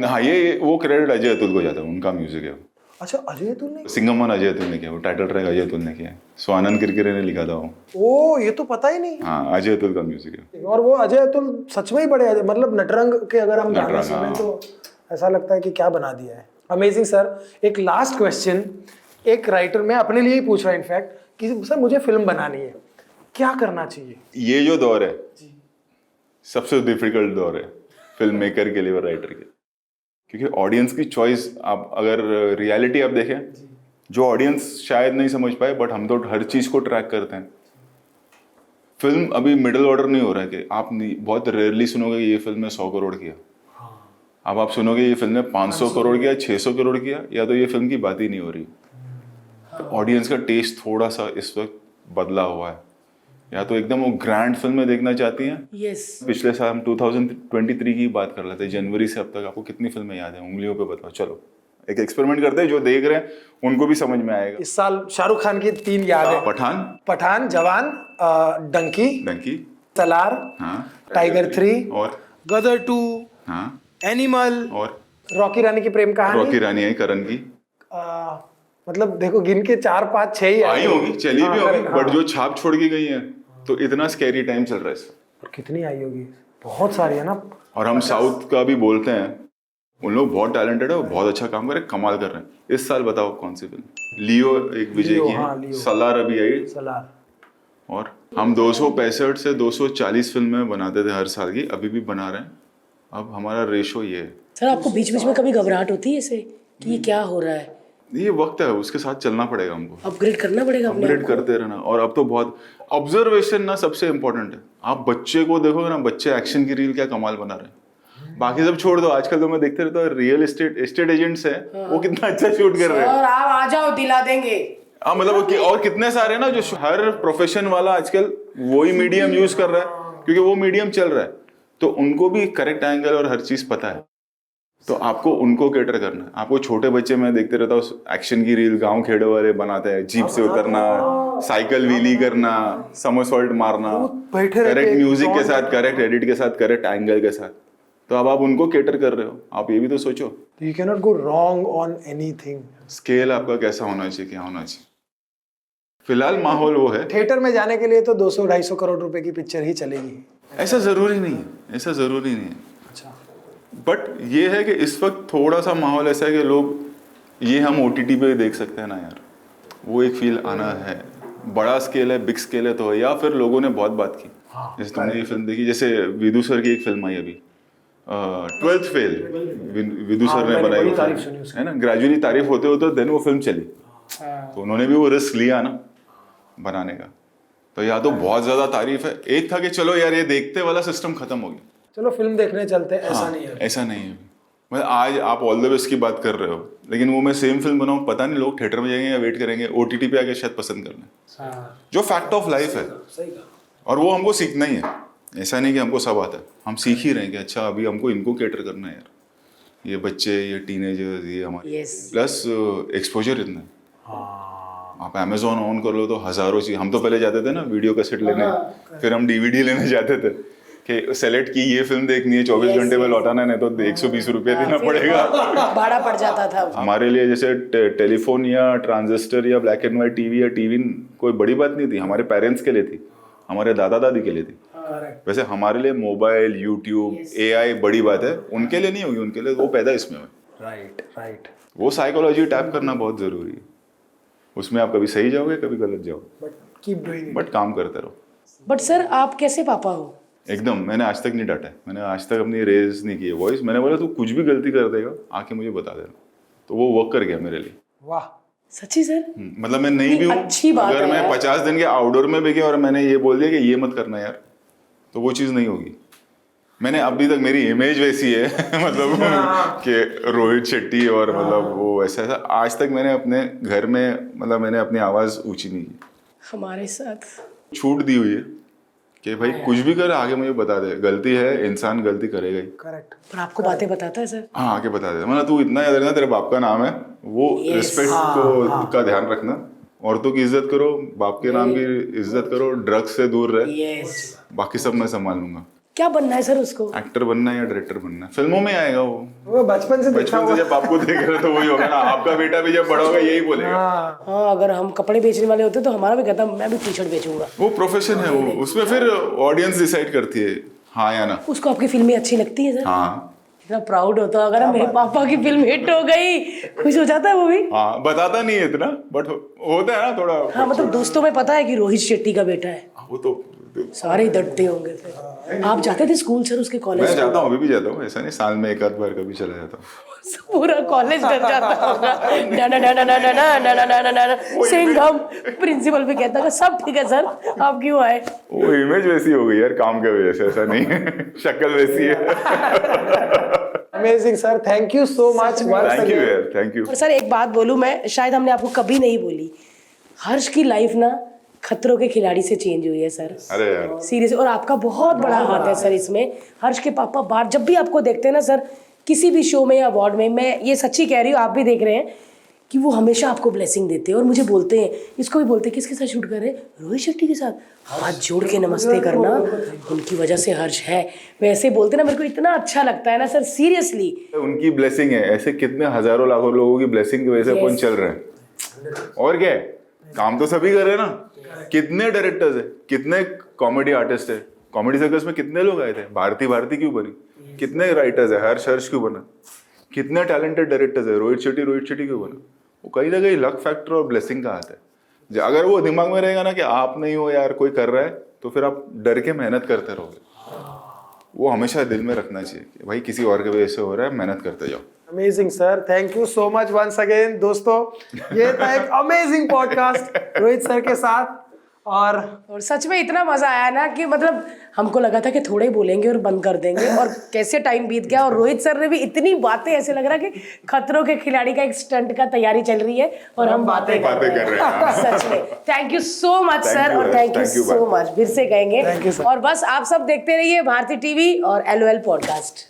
हाँ ये वो क्रेडिट अजय अतुल को जाता है, उनका म्यूजिक है। अच्छा अजय अतुल ने? सिंघम और अजय अतुल ने किया, वो टाइटल ट्रैक अजय अतुल ने किया, स्वानंद किरकिरे ने लिखा था वो। ओ ये तो पता ही नहीं। हाँ अजय अतुल का म्यूजिक है। और वो अजय अतुल सच में ही बड़े, मतलब नटरंग के अगर हम गाने सुने तो ऐसा लगता है कि क्या बना दिया है। Amazing sir. एक लास्ट क्वेश्चन, एक राइटर, मैं अपने लिए ही पूछ रहा हूँ इनफैक्ट, कि सर मुझे फिल्म बनानी है, क्या करना चाहिए? ये जो दौर है सबसे डिफिकल्ट दौर है फिल्म मेकर के लिए और राइटर के, क्योंकि ऑडियंस की चॉइस, आप अगर रियलिटी आप देखें, जो ऑडियंस शायद नहीं समझ पाए, बट हम तो हर चीज को ट्रैक करते हैं। फिल्म अभी मिडिल ऑर्डर नहीं हो रहा है कि आप बहुत रेयरली सुनोगे ये फिल्म ने 100 करोड़ किया। अब आप सुनोगे ये फिल्म ने 500 करोड़ किया, 600 करोड़ किया, या तो ये फिल्म की बात ही नहीं हो रही। तो ऑडियंस का टेस्ट थोड़ा सा इस वक्त बदला हुआ है, या तो एकदम वो ग्रैंड फिल्में देखना चाहती हैं। यस। पिछले साल हम 2023 की बात कर लेते हैं, जनवरी से अब तक आपको कितनी फिल्में याद है, उंगलियों पे बताओ। चलो एक एक्सपेरिमेंट करते हैं, जो देख रहे हैं उनको भी समझ में आएगा। इस साल शाहरुख खान की 3 याद है, पठान, पठान, जवान, डंकी, डंकी, सलार, हाँ टाइगर 3, और गदर 2, हाँ एनिमल, और रॉकी रानी की प्रेम कहानी। रॉकी रानी आई करण की मतलब देखो गिन के 4 5 6 ही आई होगी, चली भी होगी, हाँ। बट जो छाप छोड़ के गई है, तो इतना स्कैरी टाइम चल रहा है इसमें। और कितनी आई होगी, बहुत सारी है ना। और हम साउथ का भी बोलते हैं, उन लोग बहुत टैलेंटेड है और बहुत अच्छा काम कर रहे हैं, कमाल कर रहे हैं। इस साल बताओ कौन सी फिल्म? लियो एक विजय लियो, की हाँ, है, लियो। सलार अभी आई, सलार। और हम 265 से 240 फिल्में बनाते थे हर साल की, अभी भी बना रहे हैं। अब हमारा रेशो ये है। सर आपको बीच बीच में कभी घबराहट होती है इसे कि ये क्या हो रहा है? ये वक्त है, उसके साथ चलना पड़ेगा हमको, अपग्रेड करना पड़ेगा अपने अपग्रेड आप को। करते रहना। और अब तो बहुत ऑब्जर्वेशन ना सबसे इम्पोर्टेंट है। आप बच्चे को देखोगे ना, बच्चे एक्शन की रील क्या कमाल बना रहे हैं, बाकी सब छोड़ दो। आजकल तो मैं देखते रहता हूँ रियल एस्टेट एजेंट्स है, वो कितना अच्छा शूट कर रहे हैं। और आप आ जाओ, दिला देंगे। हाँ मतलब और कितने सारे ना जो हर प्रोफेशन वाला आजकल वही मीडियम यूज कर रहा है, क्योंकि वो मीडियम चल रहा है, तो उनको भी करेक्ट एंगल और हर चीज पता है। तो आपको उनको कैटर करना है। आपको छोटे बच्चे मैं देखते रहता हूँ, एक्शन की रील गांव खेड़े वाले बनाते हैं, जीप से उतरना, साइकिल व्हीली करना, समरसॉल्ट मारना, बैठे रहते करेक्ट हैं, म्यूजिक के साथ, करेक्ट एडिट के साथ, करेक्ट एंगल के साथ। तो अब आप उनको कैटर कर रहे हो, आप ये भी तो सोचो। You can not go wrong on anything. Scale आपका कैसा होना चाहिए, क्या होना चाहिए। फिलहाल माहौल वो है। थिएटर में जाने के लिए तो 200-250 करोड़ रुपए की पिक्चर ही चलेगी। ऐसा जरूरी नहीं है, ऐसा जरूरी नहीं है। अच्छा। बट ये है कि इस वक्त थोड़ा सा माहौल ऐसा है कि लोग, ये हम OTT पे देख सकते हैं ना यार, वो एक फील आना है। बड़ा स्केल है, बिग स्केल है, तो है। या फिर लोगों ने बहुत बात की, जैसे तुमने ये फिल्म देखी, जैसे विदु सर की एक फिल्म आई अभी 12th फेल, विदु सर ने बनाई वो फिल्म, है ना। ग्रेजुअली तारीफ होते होते देन वो फिल्म चली, तो उन्होंने भी वो रिस्क लिया ना बनाने का। तो या तो बहुत ज्यादा तारीफ है, एक था कि चलो यार ये देखते वाला सिस्टम खत्म हो गया, चलो फिल्म देखने चलते हैं, ऐसा हाँ, नहीं है। ऐसा नहीं है। मतलब आज आप ऑल द बेस्ट की बात कर रहे हो, लेकिन वो मैं सेम फिल्म बनाऊं, पता नहीं लोग थिएटर में जाएंगे या वेट करेंगे, OTT पे आके शायद पसंद कर लें, जो फैक्ट ऑफ लाइफ है। और वो हमको सीखना ही है, ऐसा नहीं कि हमको सब आता है, हम सीख ही रहे हैं कि अच्छा अभी हमको इनको कैटर करना है यार, ये बच्चे, ये टीनेजर्स, ये हमारे, प्लस एक्सपोजर इतना है। आप अमेजोन ऑन कर लो तो हजारों चीज। हम तो पहले जाते थे ना वीडियो कैसेट लेने, फिर हम DVD लेने जाते थे कि सेलेक्ट की ये फिल्म देखनी है, 24 घंटे में लौटाना, नहीं तो 120 रुपये देना पड़ेगा, भाड़ा पड़ जाता था। हमारे लिए जैसे टेलीफोन या ट्रांजिस्टर या ब्लैक एंड व्हाइट टीवी या टीवी कोई बड़ी बात नहीं थी, हमारे पेरेंट्स के लिए थी, हमारे दादा दादी के लिए थी। वैसे हमारे लिए मोबाइल, यूट्यूब, AI बड़ी बात है, उनके लिए नहीं होगी, उनके लिए वो पैदा इसमें है। राइट। वो साइकोलॉजी टैप करना बहुत जरूरी है, उसमें आप कभी सही जाओगे कभी गलत जाओगे, बट कीप डूइंग बट काम करते रहो। बट सर आप कैसे पापा हो? एकदम, मैंने आज तक नहीं डांटा है, मैंने आज तक अपनी रेज नहीं की है वॉइस। मैंने बोला तू कुछ भी गलती कर देगा आके मुझे बता देना, तो वो वर्क कर गया मेरे लिए। वाह, सच्ची सर? मतलब मैं नहीं भी हूँ, अच्छी बात अगर है मैं यार। 50 दिन के आउटडोर में भी गया और मैंने ये बोल दिया कि ये मत करना यार, तो वो चीज़ नहीं होगी। मैंने अभी तक, मेरी इमेज वैसी है मतलब कि रोहित शेट्टी, और मतलब वो ऐसा ऐसा, आज तक मैंने अपने घर में, मतलब मैंने अपनी आवाज़ ऊंची नहीं की। हमारे साथ छूट दी हुई है कि भाई कुछ भी कर आगे मुझे बता दे, गलती है, इंसान गलती करेगा ही। करेक्ट। पर आपको बातें बताता है सर? हाँ आके बता दे, मतलब तू इतना याद रखना तेरे बाप का नाम है, वो रिस्पेक्ट को का ध्यान रखना, औरतों की इज्जत करो, बाप के नाम की इज्जत करो, ड्रग्स से दूर रहे, बाकी सब मैं संभाल लूंगा। क्या बनना है सर उसको? एक्टर बनना है या डायरेक्टर बनना है? फिल्मों में आएगा वो बचपन से देखा बचपन से जब आपको देख रहे तो वही होगा ना, आपका बेटा भी जब बड़ा होगा यही बोलेगा। हाँ, अगर हम कपड़े बेचने वाले होते तो हमारा भी कहता मैं भी टी-शर्ट बेचूंगा। वो प्रोफेशन है, वो उसमें फिर ऑडियंस डिसाइड करती है हाँ या ना। उसको आपकी फिल्में अच्छी लगती है सर? हाँ, इतना प्राउड होता अगर मेरे पापा की फिल्म हिट हो गई, खुश हो जाता है वो भी। हाँ बताता नहीं है इतना, बट होता है ना थोड़ा। हाँ मतलब दोस्तों में पता है कि रोहित शेट्टी का बेटा है, वो तो सारे डरते होंगे फिर। आप जाते थे स्कूल सर उसके कॉलेज? मैं जाता हूँ, अभी भी जाता हूँ, ऐसा नहीं, साल में एक आध बार कभी चला जाता हूँ। पूरा कॉलेज डर जाता होगा, ना ना ना ना ना ना ना ना ना ना ना सिंघम। प्रिंसिपल भी कहता है सब ठीक है सर, आप क्यों आए? वो इमेज वैसी हो गई यार काम के वजह से, ऐसा नहीं है शक्ल वैसी है। Amazing sir, thank you so much. Thank you यार, थैंक यू। और सर एक बात बोलूं मैं, शायद हमने आपको कभी नहीं बोली, हर्ष की लाइफ ना खतरों के खिलाड़ी से चेंज हुई है सर। अरे यार सीरियस, और आपका बहुत बड़ा हाथ है सर इसमें। हर्ष के पापा बाहर जब भी आपको देखते हैं ना सर, किसी भी शो में या अवार्ड में, मैं ये सच्ची कह रही हूँ, आप भी देख रहे हैं कि वो हमेशा आपको ब्लेसिंग देते हैं और मुझे बोलते हैं, इसको भी बोलते हैं किसके साथ शूट कर रहे हैं, रोहित शेट्टी के साथ, हाथ जोड़ के नमस्ते करना, उनकी वजह से हर्ष है, वैसे बोलते ना, मेरे को इतना अच्छा लगता है ना सर, सीरियसली। उनकी ब्लेसिंग है, ऐसे कितने हजारों लाखों लोगों की ब्लेसिंग की वजह से अपन चल रहे हैं। और क्या है, काम तो सभी कर रहे हैं ना। कितने डायरेक्टर्स है, कितने कॉमेडी आर्टिस्ट है, कॉमेडी सर्कस में कितने लोग आए थे, भारती क्यों बनी, कितने राइटर्स है, हर्ष क्यों बना, कितने टैलेंटेड डायरेक्टर्स है, रोहित शेट्टी क्यों बना। वो कहीं ना कहीं लक फैक्टर और ब्लेसिंग का हाथ है। अगर वो दिमाग में रहेगा ना कि आप नहीं हो यार, कोई कर रहा है, तो फिर आप डर के मेहनत करते रहोगे। वो हमेशा दिल में रखना चाहिए कि भाई किसी और की वजह से हो रहा है, मेहनत करते जाओ। Amazing sir, thank you so much once again. दोस्तों, ये था एक अमेजिंग पॉडकास्ट रोहित सर के साथ, और सच में इतना मजा आया ना कि मतलब हमको लगा था कि थोड़े ही बोलेंगे और बंद कर देंगे, और कैसे टाइम बीत गया। और रोहित सर ने भी इतनी बातें, ऐसे लग रहा कि खतरों के खिलाड़ी का एक स्टंट का तैयारी चल रही है और हम बातें कर रहे हैं। सच में thank you so much sir, और थैंक यू सो मच, फिर से कहेंगे। और बस आप सब देखते रहिए भारती टीवी और LOL पॉडकास्ट।